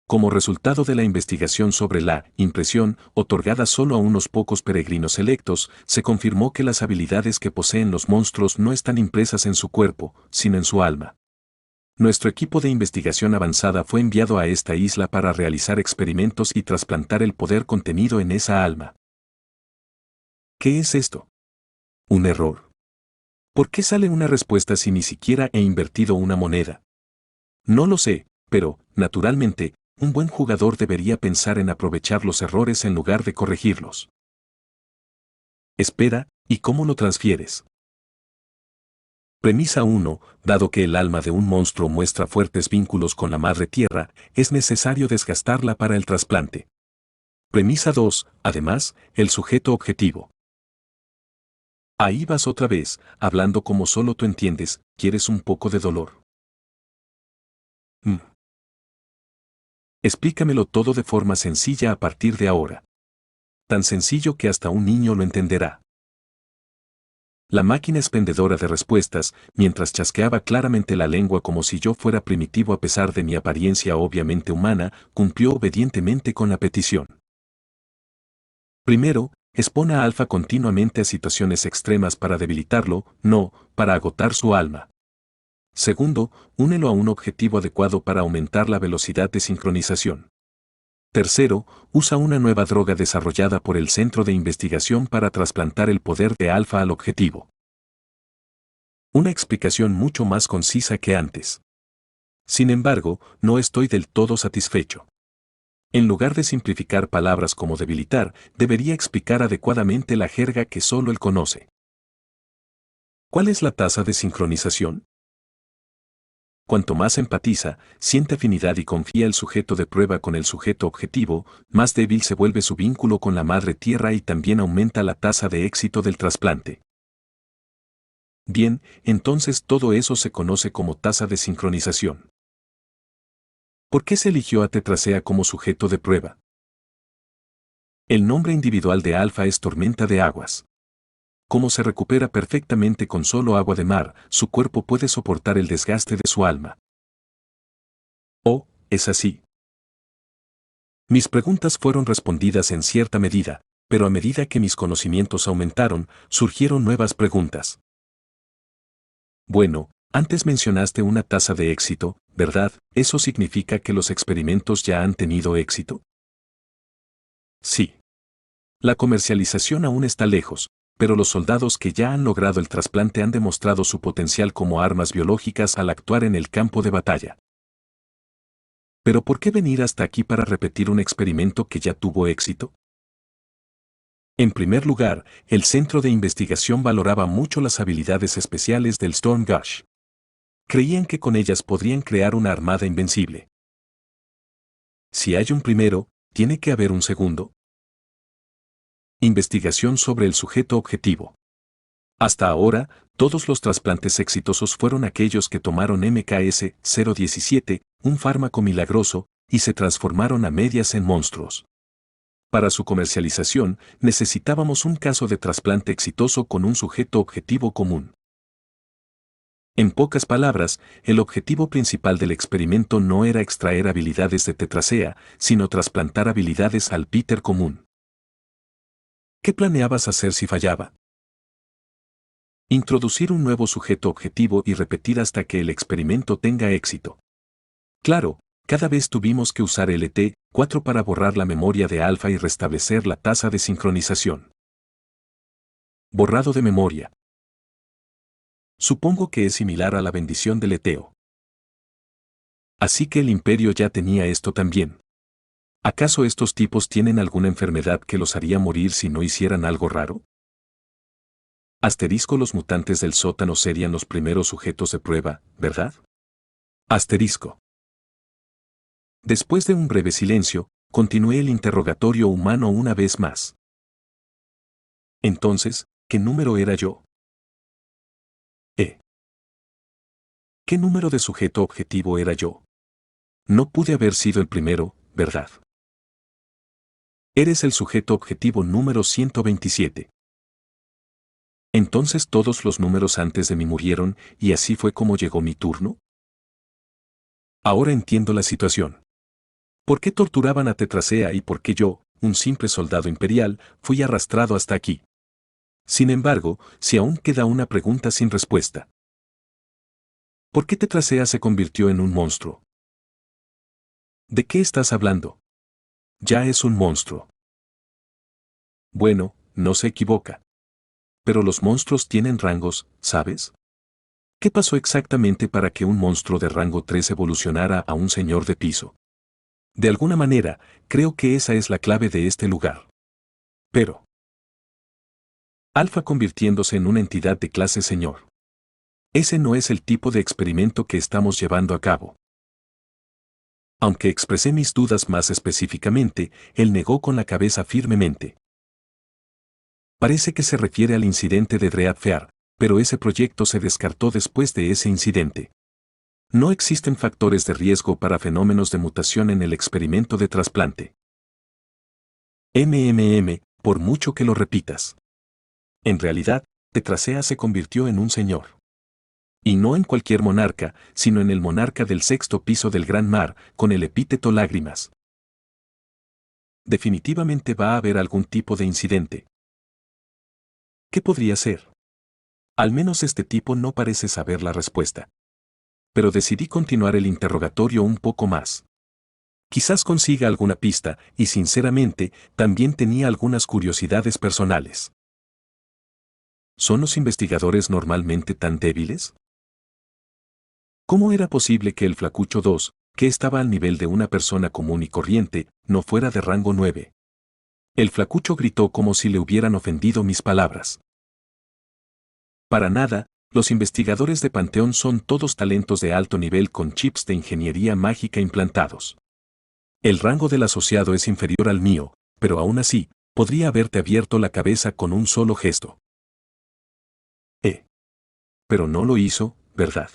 Como resultado de la investigación sobre la impresión, otorgada solo a unos pocos peregrinos selectos, se confirmó que las habilidades que poseen los monstruos no están impresas en su cuerpo, sino en su alma. Nuestro equipo de investigación avanzada fue enviado a esta isla para realizar experimentos y trasplantar el poder contenido en esa alma. ¿Qué es esto? ¿Un error? ¿Por qué sale una respuesta si ni siquiera he invertido una moneda? No lo sé, pero, naturalmente, un buen jugador debería pensar en aprovechar los errores en lugar de corregirlos. Espera, ¿y cómo lo transfieres? Premisa 1. Dado que el alma de un monstruo muestra fuertes vínculos con la madre tierra, es necesario desgastarla para el trasplante. Premisa 2. Además, el sujeto objetivo. Ahí vas otra vez, hablando como solo tú entiendes, ¿quieres un poco de dolor? Explícamelo todo de forma sencilla a partir de ahora. Tan sencillo que hasta un niño lo entenderá. La máquina expendedora de respuestas, mientras chasqueaba claramente la lengua como si yo fuera primitivo a pesar de mi apariencia obviamente humana, cumplió obedientemente con la petición. Primero, expone a Alpha continuamente a situaciones extremas para debilitarlo, no, para agotar su alma. Segundo, únelo a un objetivo adecuado para aumentar la velocidad de sincronización. Tercero, usa una nueva droga desarrollada por el Centro de Investigación para trasplantar el poder de Alpha al objetivo. Una explicación mucho más concisa que antes. Sin embargo, no estoy del todo satisfecho. En lugar de simplificar palabras como debilitar, debería explicar adecuadamente la jerga que solo él conoce. ¿Cuál es la tasa de sincronización? Cuanto más empatiza, siente afinidad y confía el sujeto de prueba con el sujeto objetivo, más débil se vuelve su vínculo con la madre tierra y también aumenta la tasa de éxito del trasplante. Bien, entonces todo eso se conoce como tasa de sincronización. ¿Por qué se eligió a Tetracea como sujeto de prueba? El nombre individual de Alfa es tormenta de aguas. Como se recupera perfectamente con solo agua de mar, su cuerpo puede soportar el desgaste de su alma. Oh, es así. Mis preguntas fueron respondidas en cierta medida, pero a medida que mis conocimientos aumentaron, surgieron nuevas preguntas. Bueno, antes mencionaste una tasa de éxito, ¿verdad? ¿Eso significa que los experimentos ya han tenido éxito? Sí. La comercialización aún está lejos, pero los soldados que ya han logrado el trasplante han demostrado su potencial como armas biológicas al actuar en el campo de batalla. ¿Pero por qué venir hasta aquí para repetir un experimento que ya tuvo éxito? En primer lugar, el centro de investigación valoraba mucho las habilidades especiales del Storm Gush. Creían que con ellas podrían crear una armada invencible. Si hay un primero, ¿tiene que haber un segundo? Investigación sobre el sujeto objetivo. Hasta ahora, todos los trasplantes exitosos fueron aquellos que tomaron MKS-017, un fármaco milagroso, y se transformaron a medias en monstruos. Para su comercialización, necesitábamos un caso de trasplante exitoso con un sujeto objetivo común. En pocas palabras, el objetivo principal del experimento no era extraer habilidades de Tetracea, sino trasplantar habilidades al Peter común. ¿Qué planeabas hacer si fallaba? Introducir un nuevo sujeto objetivo y repetir hasta que el experimento tenga éxito. Claro, cada vez tuvimos que usar LT4 para borrar la memoria de alfa y restablecer la tasa de sincronización. Borrado de memoria. Supongo que es similar a la bendición del Eteo. Así que el imperio ya tenía esto también. ¿Acaso estos tipos tienen alguna enfermedad que los haría morir si no hicieran algo raro? Asterisco, los mutantes del sótano serían los primeros sujetos de prueba, ¿verdad? Asterisco. Después de un breve silencio, continué el interrogatorio humano una vez más. Entonces, ¿qué número era yo? ¿Qué número de sujeto objetivo era yo? No pude haber sido el primero, ¿verdad? Eres el sujeto objetivo número 127. Entonces todos los números antes de mí murieron, y así fue como llegó mi turno. Ahora entiendo la situación. ¿Por qué torturaban a Tetracea y por qué yo, un simple soldado imperial, fui arrastrado hasta aquí? Sin embargo, si aún queda una pregunta sin respuesta. ¿Por qué Tetracea se convirtió en un monstruo? ¿De qué estás hablando? Ya es un monstruo. Bueno, no se equivoca. Pero los monstruos tienen rangos, ¿sabes? ¿Qué pasó exactamente para que un monstruo de rango 3 evolucionara a un señor de piso? De alguna manera, creo que esa es la clave de este lugar. Pero Alfa convirtiéndose en una entidad de clase señor. Ese no es el tipo de experimento que estamos llevando a cabo. Aunque expresé mis dudas más específicamente, él negó con la cabeza firmemente. Parece que se refiere al incidente de Dread Fear, pero ese proyecto se descartó después de ese incidente. No existen factores de riesgo para fenómenos de mutación en el experimento de trasplante. Por mucho que lo repitas. En realidad, Tetracea se convirtió en un señor. Y no en cualquier monarca, sino en el monarca del sexto piso del Gran Mar, con el epíteto Lágrimas. Definitivamente va a haber algún tipo de incidente. ¿Qué podría ser? Al menos este tipo no parece saber la respuesta. Pero decidí continuar el interrogatorio un poco más. Quizás consiga alguna pista, y sinceramente, también tenía algunas curiosidades personales. ¿Son los investigadores normalmente tan débiles? ¿Cómo era posible que el Flacucho 2, que estaba al nivel de una persona común y corriente, no fuera de rango 9? El Flacucho gritó como si le hubieran ofendido mis palabras. Para nada, Los investigadores de Panteón son todos talentos de alto nivel con chips de ingeniería mágica implantados. El rango del asociado es inferior al mío, pero aún así, podría haberte abierto la cabeza con un solo gesto. Pero no lo hizo, ¿verdad?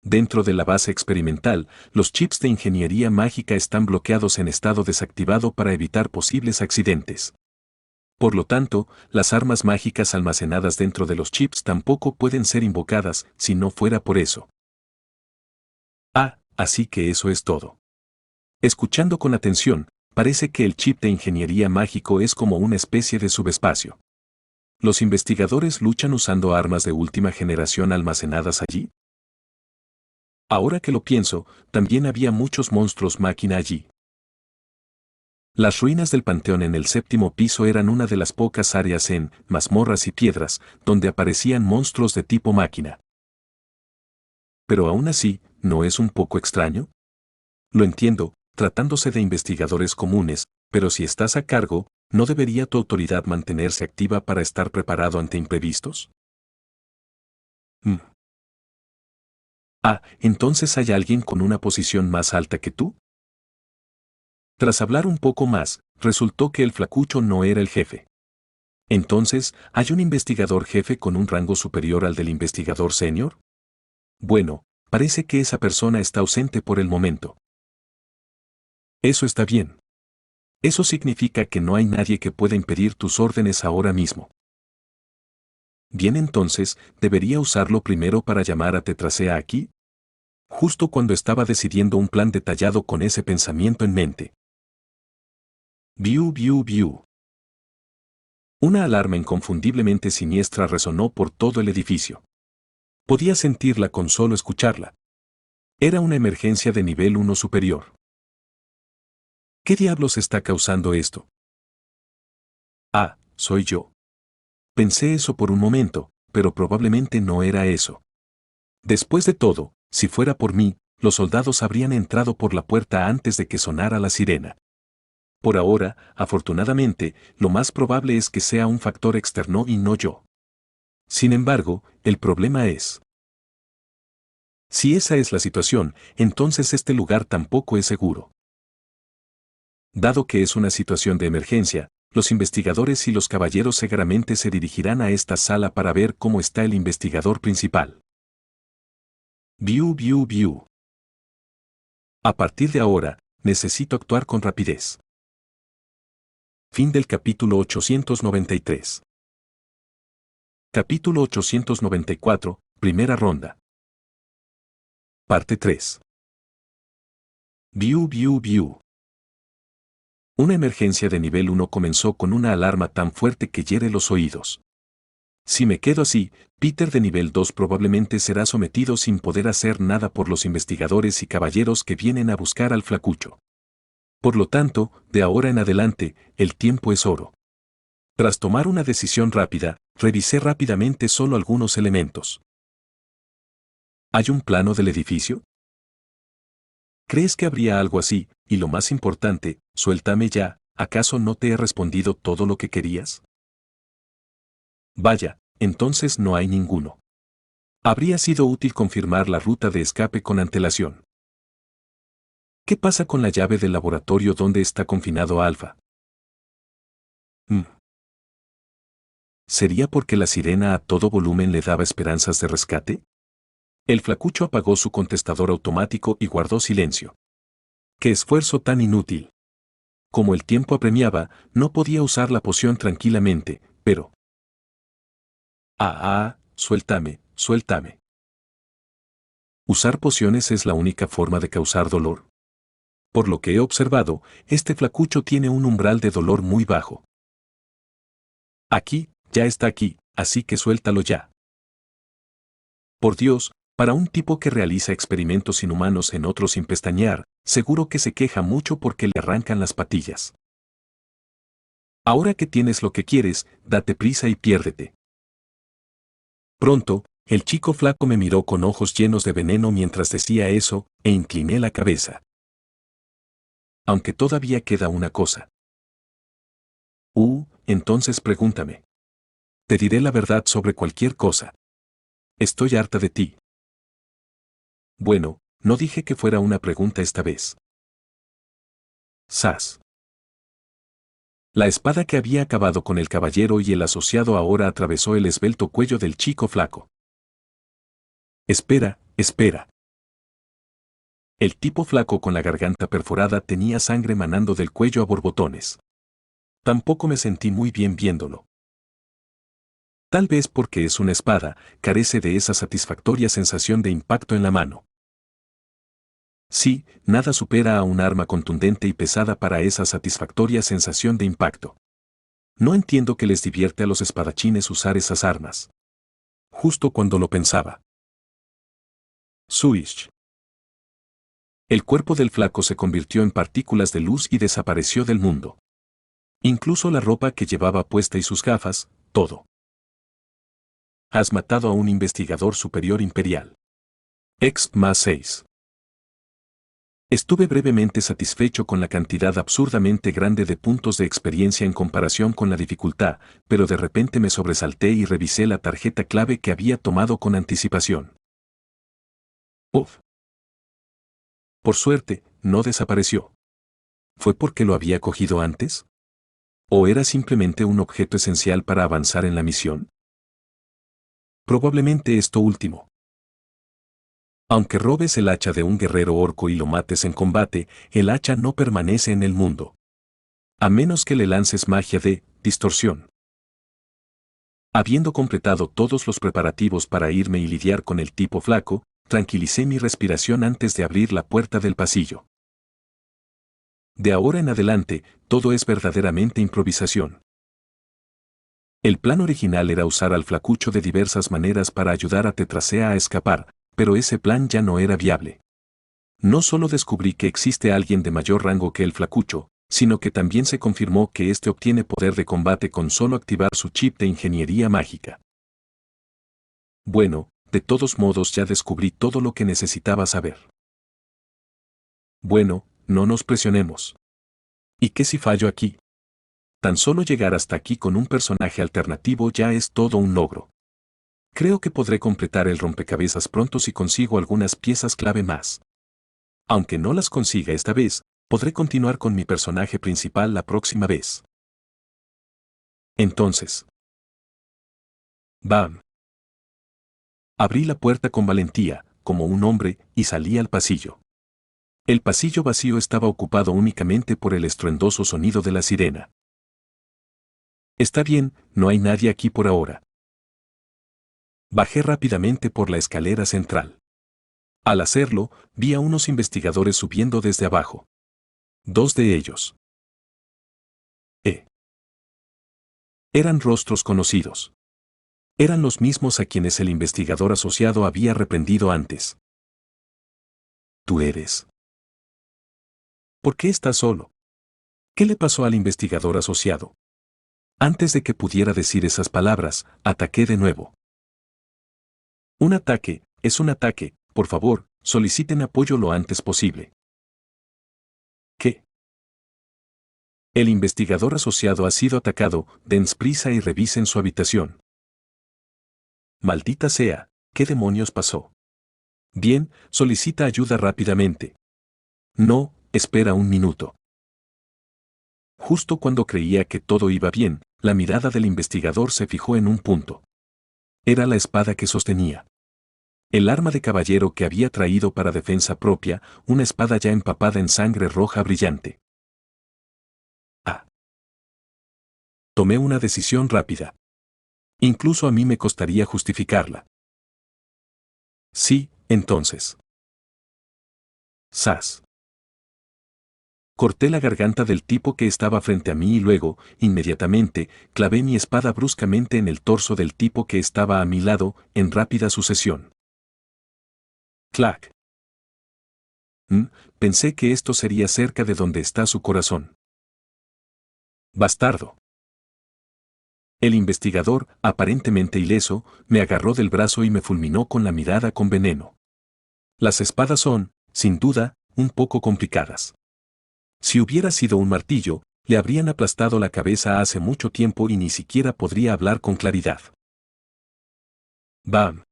Dentro de la base experimental, los chips de ingeniería mágica están bloqueados en estado desactivado para evitar posibles accidentes. Por lo tanto, las armas mágicas almacenadas dentro de los chips tampoco pueden ser invocadas si no fuera por eso. Así que eso es todo. Escuchando con atención, parece que el chip de ingeniería mágico es como una especie de subespacio. ¿Los investigadores luchan usando armas de última generación almacenadas allí? Ahora que lo pienso, también había muchos monstruos máquina allí. Las ruinas del panteón en el séptimo piso eran una de las pocas áreas en mazmorras y piedras donde aparecían monstruos de tipo máquina. Pero aún así, ¿no es un poco extraño? Lo entiendo, tratándose de investigadores comunes, pero si estás a cargo, ¿no debería tu autoridad mantenerse activa para estar preparado ante imprevistos? ¿Entonces hay alguien con una posición más alta que tú? Tras hablar un poco más, resultó que el flacucho no era el jefe. Entonces, ¿hay un investigador jefe con un rango superior al del investigador senior? Bueno, parece que esa persona está ausente por el momento. Eso está bien. Eso significa que no hay nadie que pueda impedir tus órdenes ahora mismo. Bien, entonces, ¿debería usarlo primero para llamar a Tetrasea aquí? Justo cuando estaba decidiendo un plan detallado con ese pensamiento en mente. Biu, biu, biu. Una alarma inconfundiblemente siniestra resonó por todo el edificio. Podía sentirla con solo escucharla. Era una emergencia de nivel 1 superior. ¿Qué diablos está causando esto? Soy yo. Pensé eso por un momento, pero probablemente no era eso. Después de todo, si fuera por mí, los soldados habrían entrado por la puerta antes de que sonara la sirena. Por ahora, afortunadamente, lo más probable es que sea un factor externo y no yo. Sin embargo, el problema es... Si esa es la situación, entonces este lugar tampoco es seguro. Dado que es una situación de emergencia, los investigadores y los caballeros seguramente se dirigirán a esta sala para ver cómo está el investigador principal. Biu, biu, biu. A partir de ahora, necesito actuar con rapidez. Fin del capítulo 893. Capítulo 894, primera ronda. Parte 3. Biu, biu, biu. Una emergencia de nivel 1 comenzó con una alarma tan fuerte que hiere los oídos. Si me quedo así, Peter de nivel 2 probablemente será sometido sin poder hacer nada por los investigadores y caballeros que vienen a buscar al flacucho. Por lo tanto, de ahora en adelante, el tiempo es oro. Tras tomar una decisión rápida, revisé rápidamente solo algunos elementos. ¿Hay un plano del edificio? ¿Crees que habría algo así? Y lo más importante, suéltame ya, ¿acaso no te he respondido todo lo que querías? Vaya, entonces no hay ninguno. Habría sido útil confirmar la ruta de escape con antelación. ¿Qué pasa con la llave del laboratorio donde está confinado Alpha? ¿Sería porque la sirena a todo volumen le daba esperanzas de rescate? El flacucho apagó su contestador automático y guardó silencio. ¡Qué esfuerzo tan inútil! Como el tiempo apremiaba, no podía usar la poción tranquilamente, pero... Suéltame, suéltame. ¿Usar pociones es la única forma de causar dolor? Por lo que he observado, este flacucho tiene un umbral de dolor muy bajo. Aquí, ya está aquí, así que suéltalo ya. Por Dios, para un tipo que realiza experimentos inhumanos en otros sin pestañear, seguro que se queja mucho porque le arrancan las patillas. Ahora que tienes lo que quieres, date prisa y piérdete. Pronto, el chico flaco me miró con ojos llenos de veneno mientras decía eso, e incliné la cabeza. Aunque todavía queda una cosa. Entonces pregúntame. Te diré la verdad sobre cualquier cosa. Estoy harta de ti. Bueno, no dije que fuera una pregunta esta vez. Sas. La espada que había acabado con el caballero y el asociado ahora atravesó el esbelto cuello del chico flaco. Espera, espera. El tipo flaco con la garganta perforada tenía sangre manando del cuello a borbotones. Tampoco me sentí muy bien viéndolo. Tal vez porque es una espada, carece de esa satisfactoria sensación de impacto en la mano. Sí, nada supera a un arma contundente y pesada para esa satisfactoria sensación de impacto. No entiendo que les divierte a los espadachines usar esas armas. Justo cuando lo pensaba. Swish. El cuerpo del flaco se convirtió en partículas de luz y desapareció del mundo. Incluso la ropa que llevaba puesta y sus gafas, todo. Has matado a un investigador superior imperial. X+6. Estuve brevemente satisfecho con la cantidad absurdamente grande de puntos de experiencia en comparación con la dificultad, pero de repente me sobresalté y revisé la tarjeta clave que había tomado con anticipación. Uf. Por suerte, no desapareció. ¿Fue porque lo había cogido antes? ¿O era simplemente un objeto esencial para avanzar en la misión? Probablemente esto último. Aunque robes el hacha de un guerrero orco y lo mates en combate, el hacha no permanece en el mundo. A menos que le lances magia de distorsión. Habiendo completado todos los preparativos para irme y lidiar con el tipo flaco, tranquilicé mi respiración antes de abrir la puerta del pasillo. De ahora en adelante, todo es verdaderamente improvisación. El plan original era usar al flacucho de diversas maneras para ayudar a Tetrasea a escapar, pero ese plan ya no era viable. No solo descubrí que existe alguien de mayor rango que el flacucho, sino que también se confirmó que éste obtiene poder de combate con solo activar su chip de ingeniería mágica. Bueno, de todos modos ya descubrí todo lo que necesitaba saber. Bueno, no nos presionemos. ¿Y qué si fallo aquí? Tan solo llegar hasta aquí con un personaje alternativo ya es todo un logro. Creo que podré completar el rompecabezas pronto si consigo algunas piezas clave más. Aunque no las consiga esta vez, podré continuar con mi personaje principal la próxima vez. Entonces. ¡Bam! Abrí la puerta con valentía, como un hombre, y salí al pasillo. El pasillo vacío estaba ocupado únicamente por el estruendoso sonido de la sirena. Está bien, no hay nadie aquí por ahora. Bajé rápidamente por la escalera central. Al hacerlo, vi a unos investigadores subiendo desde abajo. Dos de ellos. Eran rostros conocidos. Eran los mismos a quienes el investigador asociado había reprendido antes. ¿Tú eres? ¿Por qué estás solo? ¿Qué le pasó al investigador asociado? Antes de que pudiera decir esas palabras, ataqué de nuevo. Un ataque, es un ataque, por favor, soliciten apoyo lo antes posible. ¿Qué? El investigador asociado ha sido atacado, dense prisa y revisen su habitación. Maldita sea, ¿qué demonios pasó? Bien, solicita ayuda rápidamente. No, espera un minuto. Justo cuando creía que todo iba bien, la mirada del investigador se fijó en un punto. Era la espada que sostenía. El arma de caballero que había traído para defensa propia, una espada ya empapada en sangre roja brillante. Ah. Tomé una decisión rápida. Incluso a mí me costaría justificarla. Sí, entonces. Sas. Corté la garganta del tipo que estaba frente a mí y luego, inmediatamente, clavé mi espada bruscamente en el torso del tipo que estaba a mi lado, en rápida sucesión. Clac. Pensé que esto sería cerca de donde está su corazón. Bastardo. El investigador, aparentemente ileso, me agarró del brazo y me fulminó con la mirada con veneno. Las espadas son, sin duda, un poco complicadas. Si hubiera sido un martillo, le habrían aplastado la cabeza hace mucho tiempo y ni siquiera podría hablar con claridad. ¡Bam!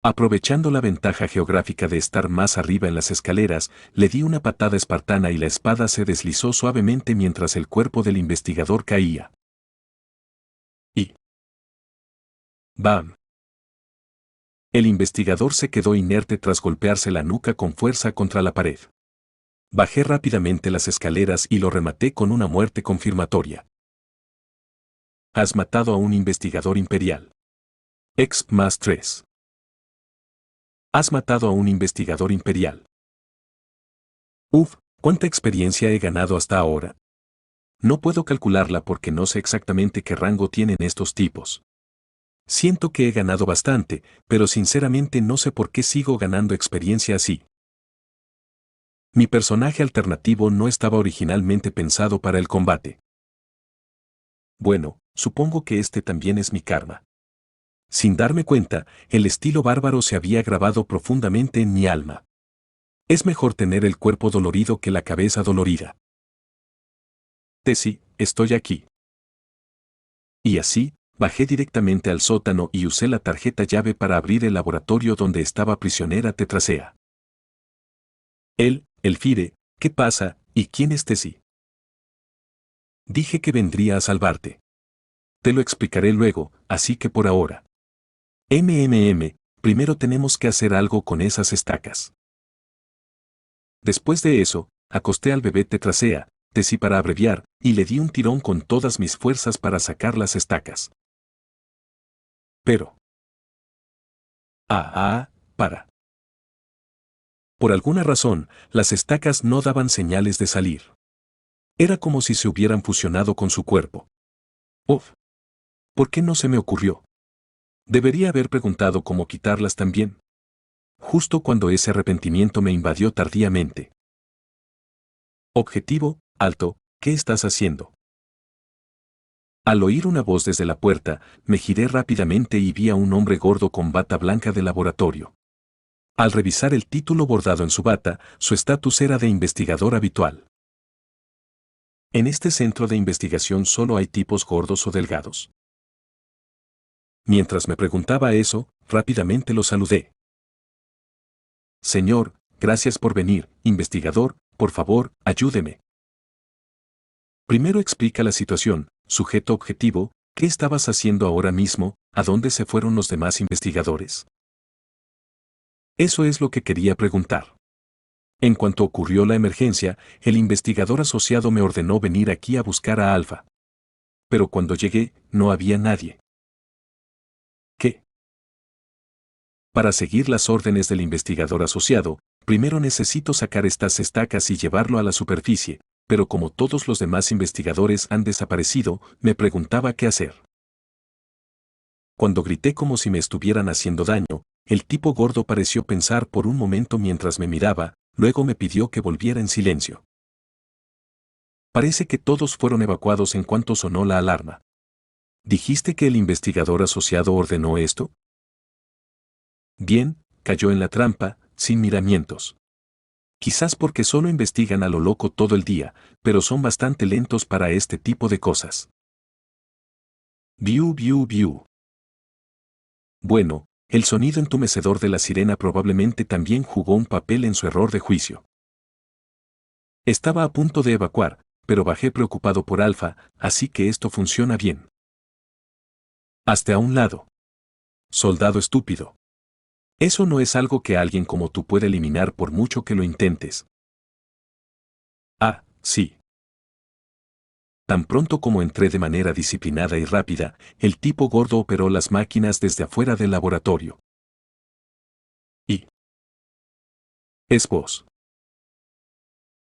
Aprovechando la ventaja geográfica de estar más arriba en las escaleras, le di una patada espartana y la espada se deslizó suavemente mientras el cuerpo del investigador caía. Y ¡bam! El investigador se quedó inerte tras golpearse la nuca con fuerza contra la pared. Bajé rápidamente las escaleras y lo rematé con una muerte confirmatoria. Has matado a un investigador imperial. Ex más 3. Has matado a un investigador imperial. Uf, ¿cuánta experiencia he ganado hasta ahora? No puedo calcularla porque no sé exactamente qué rango tienen estos tipos. Siento que he ganado bastante, pero sinceramente no sé por qué sigo ganando experiencia así. Mi personaje alternativo no estaba originalmente pensado para el combate. Bueno, supongo que este también es mi karma. Sin darme cuenta, el estilo bárbaro se había grabado profundamente en mi alma. Es mejor tener el cuerpo dolorido que la cabeza dolorida. Tessie, estoy aquí. Y así, bajé directamente al sótano y usé la tarjeta llave para abrir el laboratorio donde estaba prisionera Tetrasea. Elfire, ¿qué pasa, y quién es Tessie? Dije que vendría a salvarte. Te lo explicaré luego, así que por ahora. Primero tenemos que hacer algo con esas estacas. Después de eso, acosté al bebé Tetrasea, Tessie para abreviar, y le di un tirón con todas mis fuerzas para sacar las estacas. Pero... para. Por alguna razón, las estacas no daban señales de salir. Era como si se hubieran fusionado con su cuerpo. Uf. ¿Por qué no se me ocurrió? Debería haber preguntado cómo quitarlas también. Justo cuando ese arrepentimiento me invadió tardíamente. Objetivo, alto, ¿qué estás haciendo? Al oír una voz desde la puerta, me giré rápidamente y vi a un hombre gordo con bata blanca de laboratorio. Al revisar el título bordado en su bata, su estatus era de investigador habitual. En este centro de investigación solo hay tipos gordos o delgados. Mientras me preguntaba eso, rápidamente lo saludé. Señor, gracias por venir, investigador, por favor, ayúdeme. Primero explica la situación, sujeto objetivo, ¿qué estabas haciendo ahora mismo? ¿A dónde se fueron los demás investigadores? Eso es lo que quería preguntar. En cuanto ocurrió la emergencia, el investigador asociado me ordenó venir aquí a buscar a Alpha. Pero cuando llegué, no había nadie. ¿Qué? Para seguir las órdenes del investigador asociado, primero necesito sacar estas estacas y llevarlo a la superficie, pero como todos los demás investigadores han desaparecido, me preguntaba qué hacer. Cuando grité como si me estuvieran haciendo daño, el tipo gordo pareció pensar por un momento mientras me miraba, luego me pidió que volviera en silencio. Parece que todos fueron evacuados en cuanto sonó la alarma. ¿Dijiste que el investigador asociado ordenó esto? Bien, cayó en la trampa, sin miramientos. Quizás porque solo investigan a lo loco todo el día, pero son bastante lentos para este tipo de cosas. Biu. Bueno, el sonido entumecedor de la sirena probablemente también jugó un papel en su error de juicio. Estaba a punto de evacuar, pero bajé preocupado por Alpha, así que esto funciona bien. Hazte a un lado. Soldado estúpido. Eso no es algo que alguien como tú puede eliminar por mucho que lo intentes. Ah, sí. Tan pronto como entré de manera disciplinada y rápida, el tipo gordo operó las máquinas desde afuera del laboratorio. Y... es vos.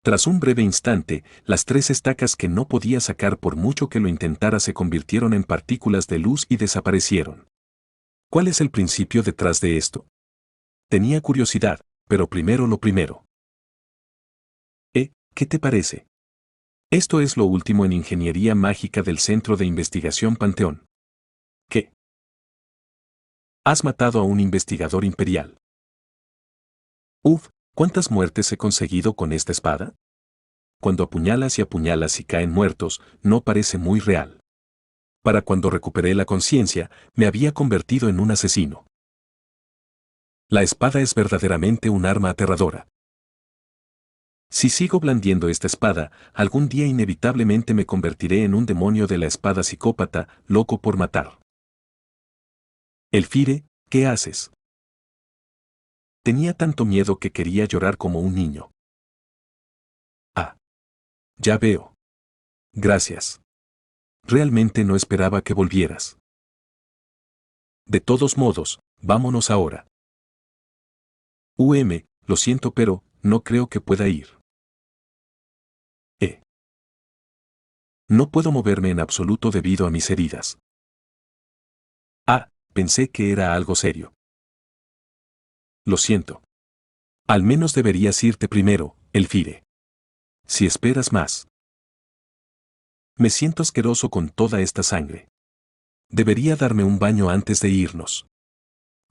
Tras un breve instante, las tres estacas que no podía sacar por mucho que lo intentara se convirtieron en partículas de luz y desaparecieron. ¿Cuál es el principio detrás de esto? Tenía curiosidad, pero primero lo primero. ¿Qué te parece? Esto es lo último en ingeniería mágica del Centro de Investigación Panteón. ¿Qué? Has matado a un investigador imperial. Uf, ¿cuántas muertes he conseguido con esta espada? cuando apuñalas y caen muertos, no parece muy real. Para cuando recuperé la conciencia, me había convertido en un asesino. La espada es verdaderamente un arma aterradora. Si sigo blandiendo esta espada, algún día inevitablemente me convertiré en un demonio de la espada psicópata, loco por matar. Elfire, ¿qué haces? Tenía tanto miedo que quería llorar como un niño. Ah, ya veo. Gracias. Realmente no esperaba que volvieras. De todos modos, vámonos ahora. Lo siento, pero no creo que pueda ir. No puedo moverme en absoluto debido a mis heridas. Ah, pensé que era algo serio. Lo siento. Al menos deberías irte primero, Elfire. Si esperas más. Me siento asqueroso con toda esta sangre. Debería darme un baño antes de irnos.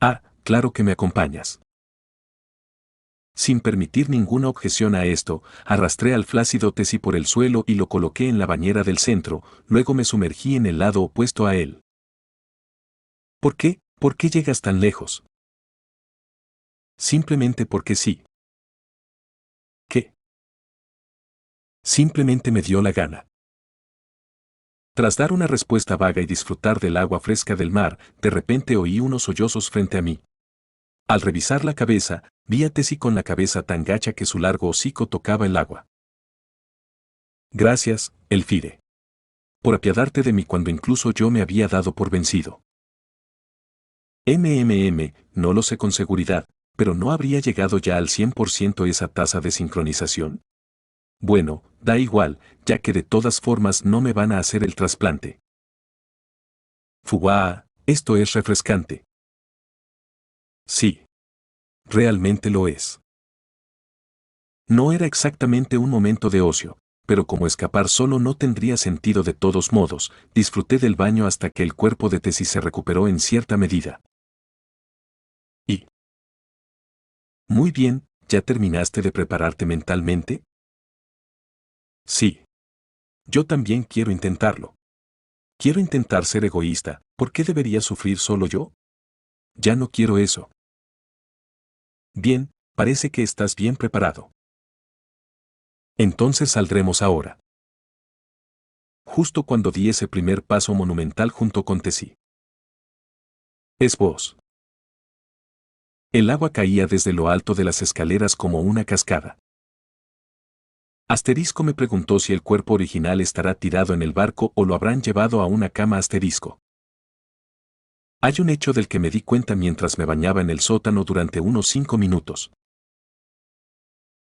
Ah, claro que me acompañas. Sin permitir ninguna objeción a esto, arrastré al flácido Tessie por el suelo y lo coloqué en la bañera del centro, luego me sumergí en el lado opuesto a él. ¿Por qué? ¿Por qué llegas tan lejos? Simplemente porque sí. ¿Qué? Simplemente me dio la gana. Tras dar una respuesta vaga y disfrutar del agua fresca del mar, de repente oí unos sollozos frente a mí. Al revisar la cabeza, vi a Tessie con la cabeza tan gacha que su largo hocico tocaba el agua. Gracias, Elfire. Por apiadarte de mí cuando incluso yo me había dado por vencido. No lo sé con seguridad, pero ¿no habría llegado ya al 100% esa tasa de sincronización? Bueno, da igual, ya que de todas formas no me van a hacer el trasplante. Fuá, esto es refrescante. Sí. Realmente lo es. No era exactamente un momento de ocio, pero como escapar solo no tendría sentido de todos modos, disfruté del baño hasta que el cuerpo de Tessie se recuperó en cierta medida. Y... Muy bien, ¿ya terminaste de prepararte mentalmente? Sí. Yo también quiero intentarlo. Quiero intentar ser egoísta, ¿por qué debería sufrir solo yo? Ya no quiero eso. Bien, parece que estás bien preparado. Entonces saldremos ahora. Justo cuando di ese primer paso monumental junto con Tessie. Es vos. El agua caía desde lo alto de las escaleras como una cascada. Asterisco me preguntó si el cuerpo original estará tirado en el barco o lo habrán llevado a una cama asterisco. Hay un hecho del que me di cuenta mientras me bañaba en el sótano durante unos 5 minutos.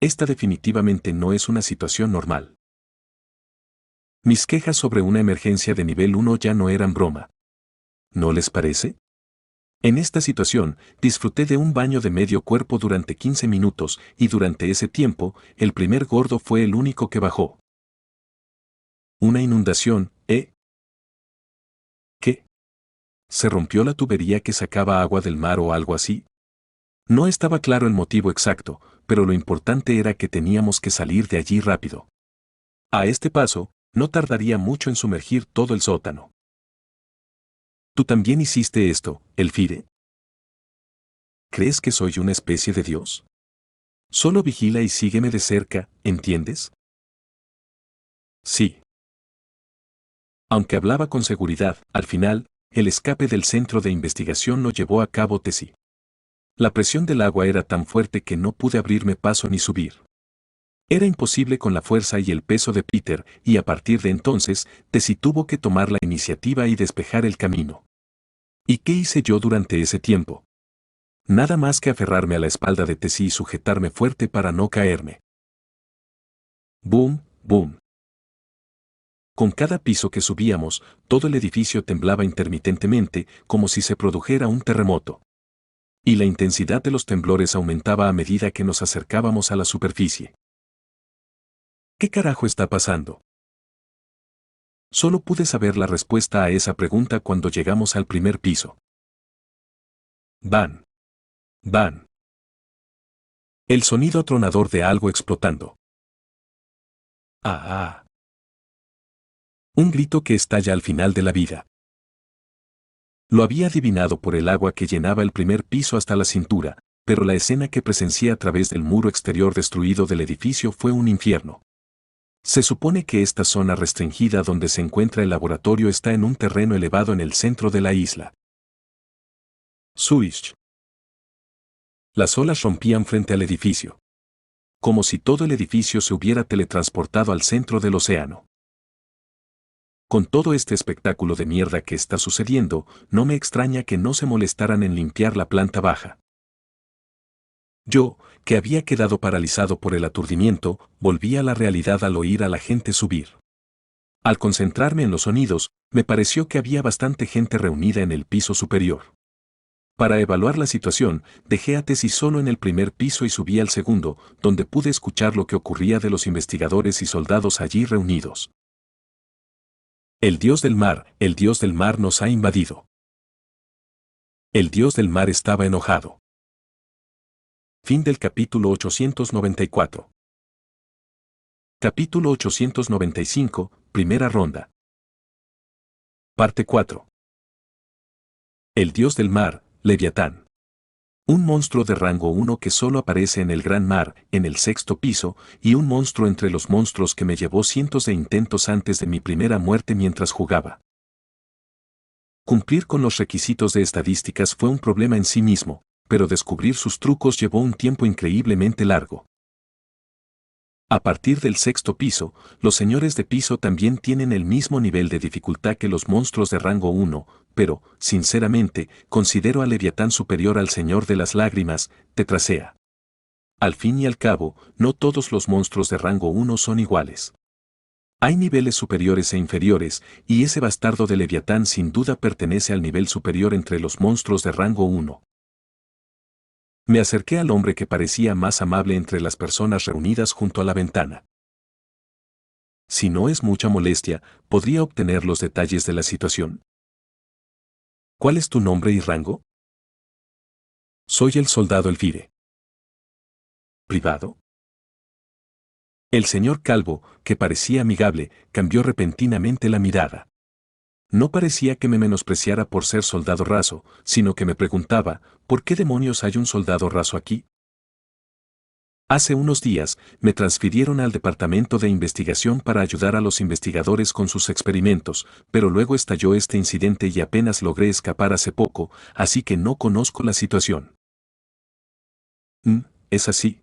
Esta definitivamente no es una situación normal. Mis quejas sobre una emergencia de nivel 1 ya no eran broma. ¿No les parece? En esta situación, disfruté de un baño de medio cuerpo durante 15 minutos y durante ese tiempo, el primer gordo fue el único que bajó. ¿Una inundación, eh? ¿Qué? ¿Se rompió la tubería que sacaba agua del mar o algo así? No estaba claro el motivo exacto, pero lo importante era que teníamos que salir de allí rápido. A este paso, no tardaría mucho en sumergir todo el sótano. ¿Tú también hiciste esto, Elfire? ¿Crees que soy una especie de Dios? Solo vigila y sígueme de cerca, ¿entiendes? Sí. Aunque hablaba con seguridad, al final, el escape del centro de investigación lo llevó a cabo Tessie. La presión del agua era tan fuerte que no pude abrirme paso ni subir. Era imposible con la fuerza y el peso de Peter, y a partir de entonces, Tessie tuvo que tomar la iniciativa y despejar el camino. ¿Y qué hice yo durante ese tiempo? Nada más que aferrarme a la espalda de Tessie y sujetarme fuerte para no caerme. Boom, boom. Con cada piso que subíamos, todo el edificio temblaba intermitentemente, como si se produjera un terremoto. Y la intensidad de los temblores aumentaba a medida que nos acercábamos a la superficie. ¿Qué carajo está pasando? Solo pude saber la respuesta a esa pregunta cuando llegamos al primer piso. Van. Van. El sonido atronador de algo explotando. Ah, ah. Un grito que estalla al final de la vida. Lo había adivinado por el agua que llenaba el primer piso hasta la cintura, pero la escena que presencié a través del muro exterior destruido del edificio fue un infierno. Se supone que esta zona restringida donde se encuentra el laboratorio está en un terreno elevado en el centro de la isla. Suish. Las olas rompían frente al edificio. Como si todo el edificio se hubiera teletransportado al centro del océano. Con todo este espectáculo de mierda que está sucediendo, no me extraña que no se molestaran en limpiar la planta baja. Yo, que había quedado paralizado por el aturdimiento, volví a la realidad al oír a la gente subir. Al concentrarme en los sonidos, me pareció que había bastante gente reunida en el piso superior. Para evaluar la situación, dejé a Tessie solo en el primer piso y subí al segundo, donde pude escuchar lo que ocurría de los investigadores y soldados allí reunidos. El dios del mar nos ha invadido. El dios del mar estaba enojado. Fin del capítulo 894. Capítulo 895, primera ronda. Parte 4. El dios del mar, Leviatán. Un monstruo de rango 1 que solo aparece en el gran mar, en el sexto piso, y un monstruo entre los monstruos que me llevó cientos de intentos antes de mi primera muerte mientras jugaba. Cumplir con los requisitos de estadísticas fue un problema en sí mismo, pero descubrir sus trucos llevó un tiempo increíblemente largo. A partir del sexto piso, los señores de piso también tienen el mismo nivel de dificultad que los monstruos de rango 1, pero, sinceramente, considero a Leviatán superior al Señor de las Lágrimas, Tetrasea. Al fin y al cabo, no todos los monstruos de rango 1 son iguales. Hay niveles superiores e inferiores, y ese bastardo de Leviatán sin duda pertenece al nivel superior entre los monstruos de rango 1. Me acerqué al hombre que parecía más amable entre las personas reunidas junto a la ventana. Si no es mucha molestia, ¿podría obtener los detalles de la situación? ¿Cuál es tu nombre y rango? Soy el soldado Elfire. ¿Privado? El señor Calvo, que parecía amigable, cambió repentinamente la mirada. No parecía que me menospreciara por ser soldado raso, sino que me preguntaba, ¿por qué demonios hay un soldado raso aquí? Hace unos días, me transfirieron al departamento de investigación para ayudar a los investigadores con sus experimentos, pero luego estalló este incidente y apenas logré escapar hace poco, así que no conozco la situación. Es así.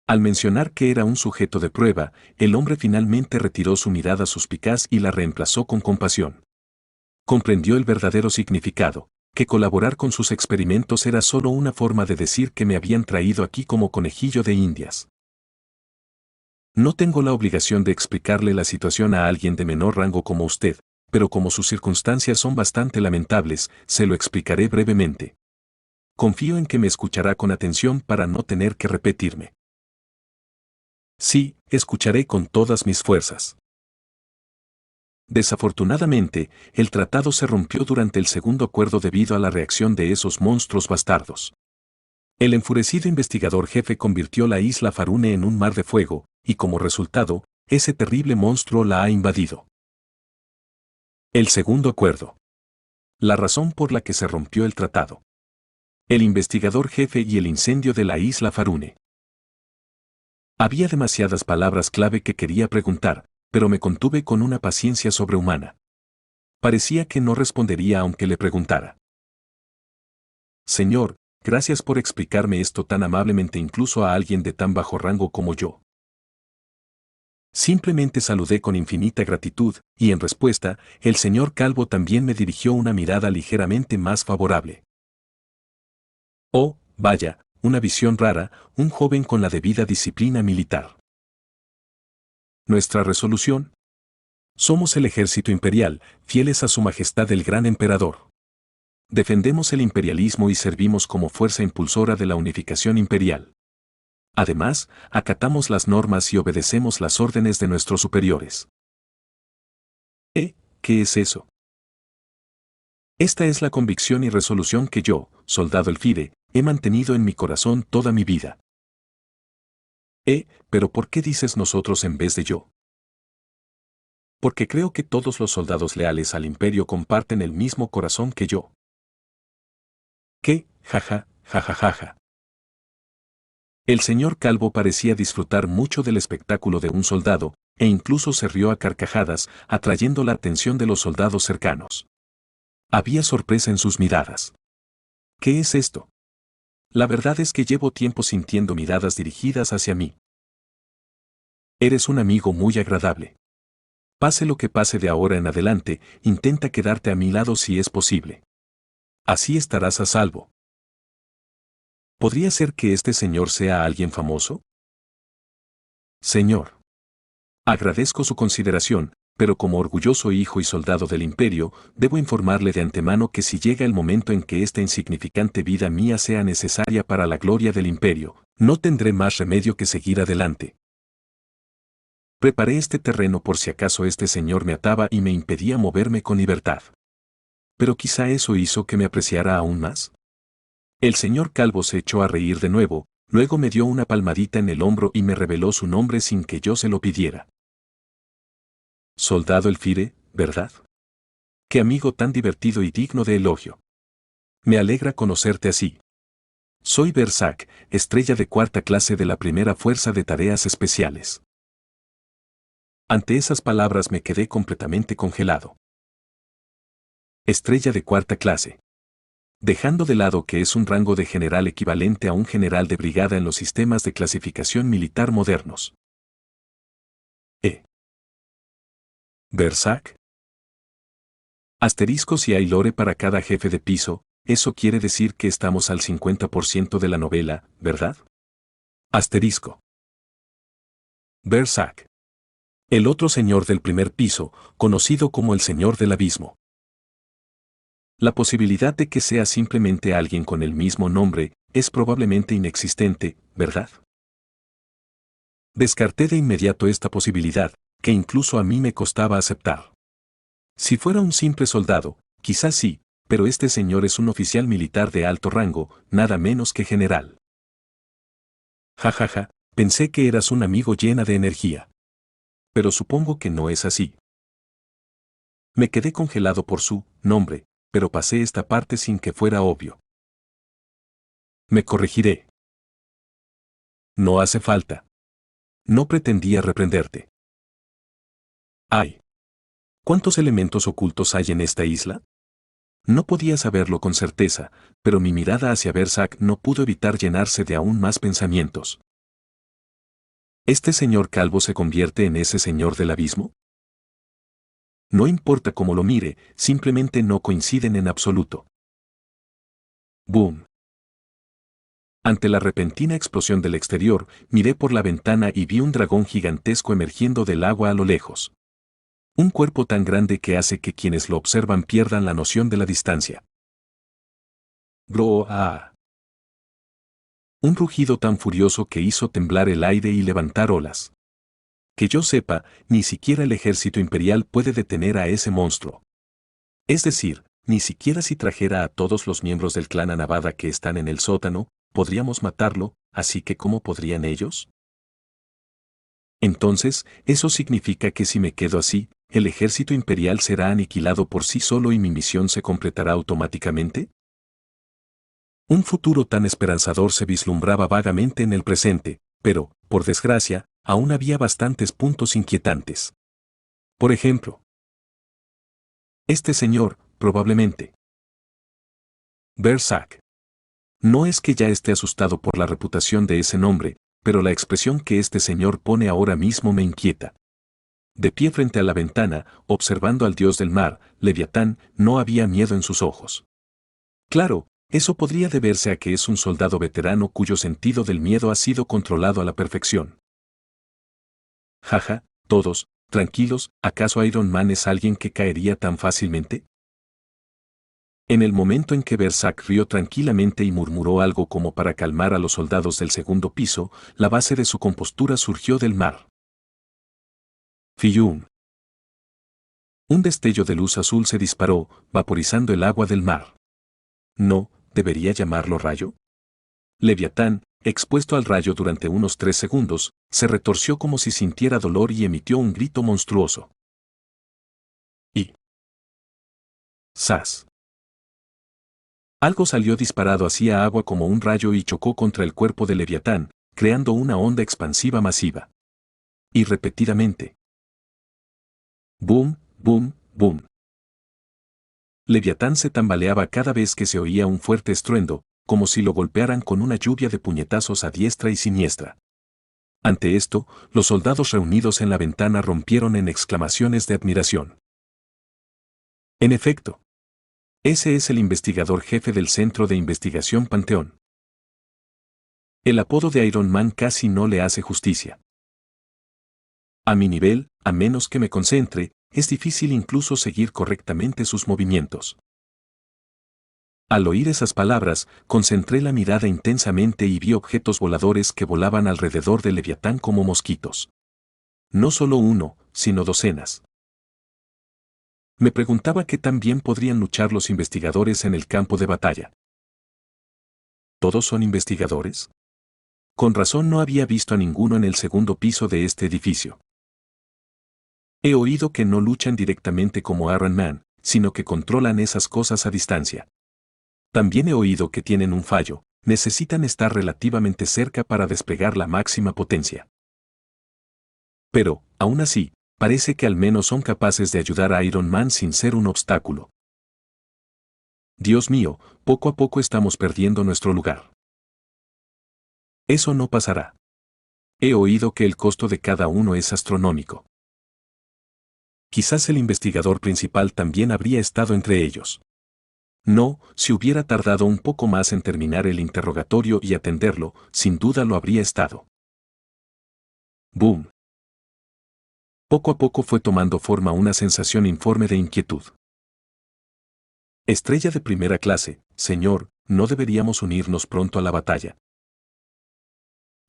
Al mencionar que era un sujeto de prueba, el hombre finalmente retiró su mirada suspicaz y la reemplazó con compasión. Comprendió el verdadero significado, que colaborar con sus experimentos era solo una forma de decir que me habían traído aquí como conejillo de indias. No tengo la obligación de explicarle la situación a alguien de menor rango como usted, pero como sus circunstancias son bastante lamentables, se lo explicaré brevemente. Confío en que me escuchará con atención para no tener que repetirme. Sí, escucharé con todas mis fuerzas. Desafortunadamente, el tratado se rompió durante el segundo acuerdo debido a la reacción de esos monstruos bastardos. El enfurecido investigador jefe convirtió la isla Farune en un mar de fuego, y como resultado, ese terrible monstruo la ha invadido. El segundo acuerdo. La razón por la que se rompió el tratado. El investigador jefe y el incendio de la isla Farune. Había demasiadas palabras clave que quería preguntar, pero me contuve con una paciencia sobrehumana. Parecía que no respondería aunque le preguntara. Señor, gracias por explicarme esto tan amablemente incluso a alguien de tan bajo rango como yo. Simplemente saludé con infinita gratitud, y en respuesta, el señor Calvo también me dirigió una mirada ligeramente más favorable. Oh, vaya, una visión rara, un joven con la debida disciplina militar. Nuestra resolución. Somos el ejército imperial, fieles a su majestad el gran emperador. Defendemos el imperialismo y servimos como fuerza impulsora de la unificación imperial. Además, acatamos las normas y obedecemos las órdenes de nuestros superiores. ¿Qué es eso? Esta es la convicción y resolución que yo, soldado Elfire, he mantenido en mi corazón toda mi vida. Pero ¿por qué dices nosotros en vez de yo? Porque creo que todos los soldados leales al imperio comparten el mismo corazón que yo. ¿Qué? Jaja, jajajaja. El señor Calvo parecía disfrutar mucho del espectáculo de un soldado, e incluso se rió a carcajadas, atrayendo la atención de los soldados cercanos. Había sorpresa en sus miradas. ¿Qué es esto? La verdad es que llevo tiempo sintiendo miradas dirigidas hacia mí. Eres un amigo muy agradable. Pase lo que pase de ahora en adelante, intenta quedarte a mi lado si es posible. Así estarás a salvo. ¿Podría ser que este señor sea alguien famoso? Señor. Agradezco su consideración, pero como orgulloso hijo y soldado del imperio, debo informarle de antemano que si llega el momento en que esta insignificante vida mía sea necesaria para la gloria del imperio, no tendré más remedio que seguir adelante. Preparé este terreno por si acaso este señor me ataba y me impedía moverme con libertad. Pero quizá eso hizo que me apreciara aún más. El señor Calvo se echó a reír de nuevo, luego me dio una palmadita en el hombro y me reveló su nombre sin que yo se lo pidiera. Soldado Elfire, ¿verdad? Qué amigo tan divertido y digno de elogio. Me alegra conocerte así. Soy Bersac, estrella de cuarta clase de la primera fuerza de tareas especiales. Ante esas palabras me quedé completamente congelado. Estrella de cuarta clase. Dejando de lado que es un rango de general equivalente a un general de brigada en los sistemas de clasificación militar modernos. Bersac. Asterisco si hay lore para cada jefe de piso, eso quiere decir que estamos al 50% de la novela, ¿verdad? Asterisco. Bersac. El otro señor del primer piso, conocido como el señor del abismo. La posibilidad de que sea simplemente alguien con el mismo nombre es probablemente inexistente, ¿verdad? Descarté de inmediato esta posibilidad, que incluso a mí me costaba aceptar. Si fuera un simple soldado, quizás sí, pero este señor es un oficial militar de alto rango, nada menos que general. Jajaja, pensé que eras un amigo llena de energía. Pero supongo que no es así. Me quedé congelado por su nombre, pero pasé esta parte sin que fuera obvio. Me corregiré. No hace falta. No pretendía reprenderte. Ay. ¿Cuántos elementos ocultos hay en esta isla? No podía saberlo con certeza, pero mi mirada hacia Bersac no pudo evitar llenarse de aún más pensamientos. ¿Este señor Calvo se convierte en ese señor del abismo? No importa cómo lo mire, simplemente no coinciden en absoluto. ¡Boom! Ante la repentina explosión del exterior, miré por la ventana y vi un dragón gigantesco emergiendo del agua a lo lejos. Un cuerpo tan grande que hace que quienes lo observan pierdan la noción de la distancia. ¡Broa! Un rugido tan furioso que hizo temblar el aire y levantar olas. Que yo sepa, ni siquiera el ejército imperial puede detener a ese monstruo. Es decir, ni siquiera si trajera a todos los miembros del clan Anabada que están en el sótano, podríamos matarlo, así que ¿cómo podrían ellos? Entonces, ¿eso significa que si me quedo así, el ejército imperial será aniquilado por sí solo y mi misión se completará automáticamente? Un futuro tan esperanzador se vislumbraba vagamente en el presente, pero, por desgracia, aún había bastantes puntos inquietantes. Por ejemplo, este señor, probablemente. Bersac. No es que ya esté asustado por la reputación de ese nombre, pero la expresión que este señor pone ahora mismo me inquieta. De pie frente a la ventana, observando al dios del mar, Leviatán, no había miedo en sus ojos. Claro, eso podría deberse a que es un soldado veterano cuyo sentido del miedo ha sido controlado a la perfección. Jaja, todos, tranquilos, ¿acaso Iron Man es alguien que caería tan fácilmente? En el momento en que Bersac rió tranquilamente y murmuró algo como para calmar a los soldados del segundo piso, la base de su compostura surgió del mar. Fiyum. Un destello de luz azul se disparó, vaporizando el agua del mar. ¿No, debería llamarlo rayo? Leviatán, expuesto al rayo durante unos 3 segundos, se retorció como si sintiera dolor y emitió un grito monstruoso. Y ¡zas! Algo salió disparado hacia agua como un rayo y chocó contra el cuerpo de Leviatán, creando una onda expansiva masiva. Y repetidamente. Boom, boom, boom. Leviatán se tambaleaba cada vez que se oía un fuerte estruendo, como si lo golpearan con una lluvia de puñetazos a diestra y siniestra. Ante esto, los soldados reunidos en la ventana rompieron en exclamaciones de admiración. En efecto, ese es el investigador jefe del Centro de Investigación Panteón. El apodo de Iron Man casi no le hace justicia. A mi nivel, a menos que me concentre, es difícil incluso seguir correctamente sus movimientos. Al oír esas palabras, concentré la mirada intensamente y vi objetos voladores que volaban alrededor del Leviatán como mosquitos. No solo uno, sino docenas. Me preguntaba qué tan bien podrían luchar los investigadores en el campo de batalla. ¿Todos son investigadores? Con razón no había visto a ninguno en el segundo piso de este edificio. He oído que no luchan directamente como Iron Man, sino que controlan esas cosas a distancia. También he oído que tienen un fallo, necesitan estar relativamente cerca para desplegar la máxima potencia. Pero, aún así, parece que al menos son capaces de ayudar a Iron Man sin ser un obstáculo. Dios mío, poco a poco estamos perdiendo nuestro lugar. Eso no pasará. He oído que el costo de cada uno es astronómico. Quizás el investigador principal también habría estado entre ellos. No, si hubiera tardado un poco más en terminar el interrogatorio y atenderlo, sin duda lo habría estado. Boom. Poco a poco fue tomando forma una sensación informe de inquietud. Estrella de primera clase, señor, ¿no deberíamos unirnos pronto a la batalla?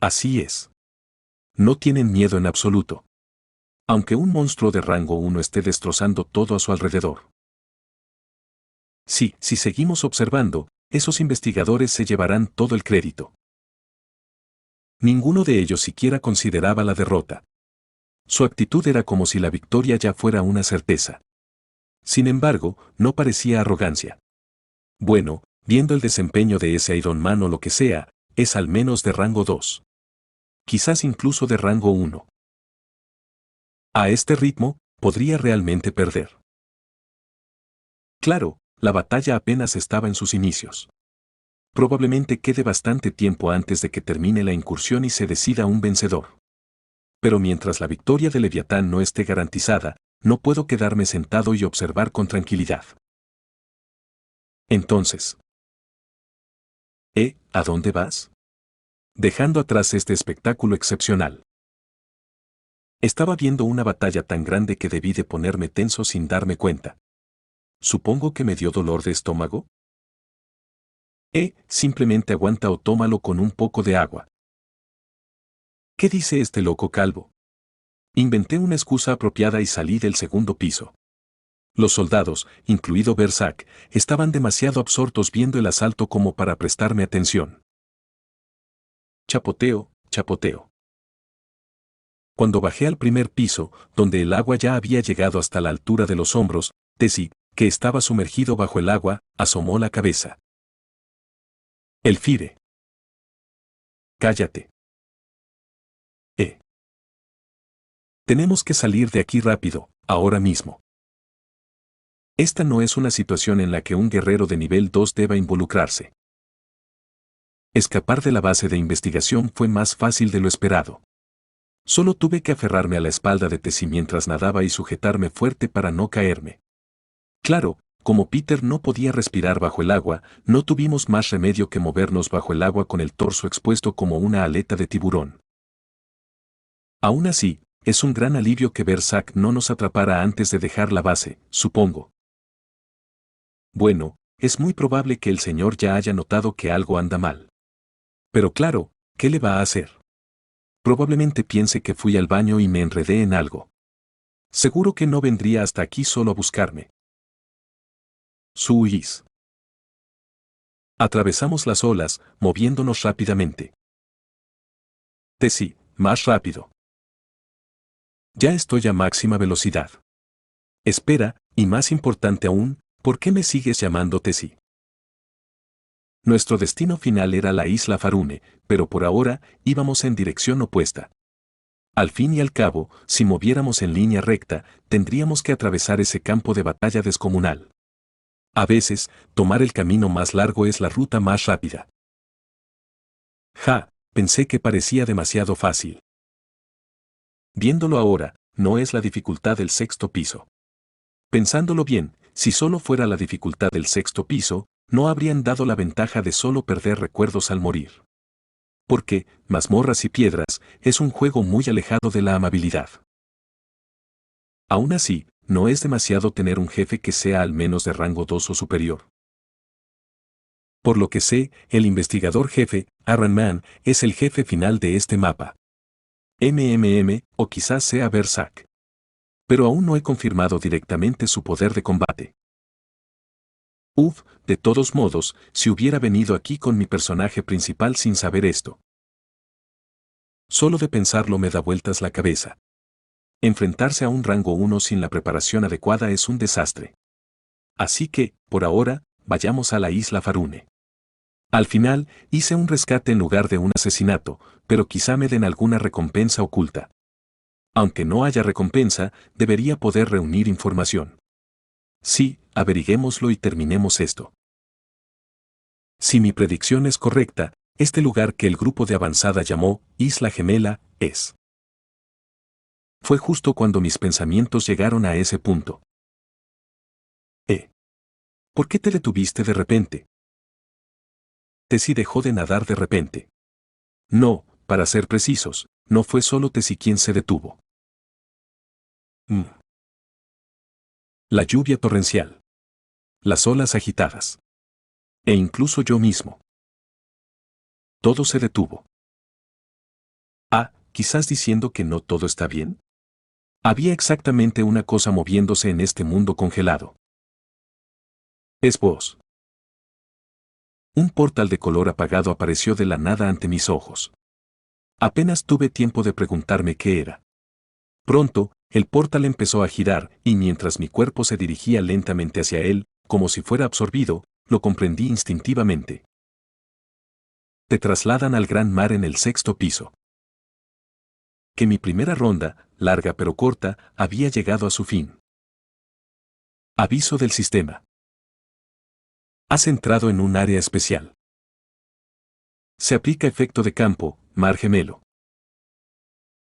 Así es. No tienen miedo en absoluto. Aunque un monstruo de rango 1 esté destrozando todo a su alrededor. Sí, si seguimos observando, esos investigadores se llevarán todo el crédito. Ninguno de ellos siquiera consideraba la derrota. Su actitud era como si la victoria ya fuera una certeza. Sin embargo, no parecía arrogancia. Bueno, viendo el desempeño de ese Iron Man o lo que sea, es al menos de rango 2. Quizás incluso de rango 1. A este ritmo, podría realmente perder. Claro, la batalla apenas estaba en sus inicios. Probablemente quede bastante tiempo antes de que termine la incursión y se decida un vencedor. Pero mientras la victoria de Leviatán no esté garantizada, no puedo quedarme sentado y observar con tranquilidad. Entonces, ¿a dónde vas? Dejando atrás este espectáculo excepcional. Estaba viendo una batalla tan grande que debí de ponerme tenso sin darme cuenta. Supongo que me dio dolor de estómago. Simplemente aguanta o tómalo con un poco de agua. ¿Qué dice este loco calvo? Inventé una excusa apropiada y salí del segundo piso. Los soldados, incluido Berserk, estaban demasiado absortos viendo el asalto como para prestarme atención. Chapoteo, chapoteo. Cuando bajé al primer piso, donde el agua ya había llegado hasta la altura de los hombros, Tessie, que estaba sumergido bajo el agua, asomó la cabeza. Elfire. Cállate. Tenemos que salir de aquí rápido, ahora mismo. Esta no es una situación en la que un guerrero de nivel 2 deba involucrarse. Escapar de la base de investigación fue más fácil de lo esperado. Solo tuve que aferrarme a la espalda de Tessie mientras nadaba y sujetarme fuerte para no caerme. Claro, como Peter no podía respirar bajo el agua, no tuvimos más remedio que movernos bajo el agua con el torso expuesto como una aleta de tiburón. Aún así, es un gran alivio que Berserk no nos atrapara antes de dejar la base, supongo. Bueno, es muy probable que el señor ya haya notado que algo anda mal. Pero claro, ¿qué le va a hacer? Probablemente piense que fui al baño y me enredé en algo. Seguro que no vendría hasta aquí solo a buscarme. Suis. Atravesamos las olas, moviéndonos rápidamente. Tessie, más rápido. Ya estoy a máxima velocidad. Espera, y más importante aún, ¿por qué me sigues llamando Tessie? Nuestro destino final era la isla Farune, pero por ahora íbamos en dirección opuesta. Al fin y al cabo, si moviéramos en línea recta, tendríamos que atravesar ese campo de batalla descomunal. A veces, tomar el camino más largo es la ruta más rápida. Pensé que parecía demasiado fácil. Viéndolo ahora, no es la dificultad del sexto piso. Pensándolo bien, si solo fuera la dificultad del sexto piso, no habrían dado la ventaja de solo perder recuerdos al morir. Porque, mazmorras y piedras, es un juego muy alejado de la amabilidad. Aún así, no es demasiado tener un jefe que sea al menos de rango 2 o superior. Por lo que sé, el investigador jefe, Iron Man, es el jefe final de este mapa. O quizás sea Berserk. Pero aún no he confirmado directamente su poder de combate. De todos modos, si hubiera venido aquí con mi personaje principal sin saber esto. Solo de pensarlo me da vueltas la cabeza. Enfrentarse a un rango 1 sin la preparación adecuada es un desastre. Así que, por ahora, vayamos a la isla Farune. Al final, hice un rescate en lugar de un asesinato, pero quizá me den alguna recompensa oculta. Aunque no haya recompensa, debería poder reunir información. Sí, averiguémoslo y terminemos esto. Si mi predicción es correcta, este lugar que el grupo de avanzada llamó Isla Gemela, es. Fue justo cuando mis pensamientos llegaron a ese punto. ¿Por qué te detuviste de repente? Tessie dejó de nadar de repente. No, para ser precisos, no fue solo Tessie quien se detuvo. La lluvia torrencial. Las olas agitadas. E incluso yo mismo. Todo se detuvo. Quizás diciendo que no todo está bien. Había exactamente una cosa moviéndose en este mundo congelado. Es vos. Un portal de color apagado apareció de la nada ante mis ojos. Apenas tuve tiempo de preguntarme qué era. Pronto, el portal empezó a girar, y mientras mi cuerpo se dirigía lentamente hacia él, como si fuera absorbido, lo comprendí instintivamente. Te trasladan al gran mar en el sexto piso. Que mi primera ronda, larga pero corta, había llegado a su fin. Aviso del sistema. Has entrado en un área especial. Se aplica efecto de campo, mar gemelo.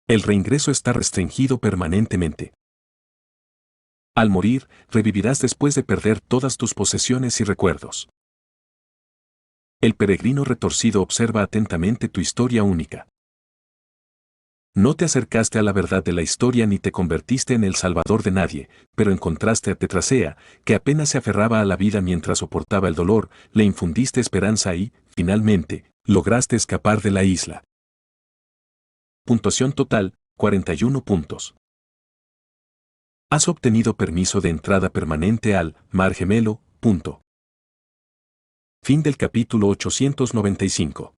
El reingreso está restringido permanentemente. Al morir, revivirás después de perder todas tus posesiones y recuerdos. El peregrino retorcido observa atentamente tu historia única. No te acercaste a la verdad de la historia ni te convertiste en el salvador de nadie, pero encontraste a Tetrasea, que apenas se aferraba a la vida mientras soportaba el dolor, le infundiste esperanza y, finalmente, lograste escapar de la isla. Puntuación total, 41 puntos. Has obtenido permiso de entrada permanente al Mar Gemelo. Fin del capítulo 895.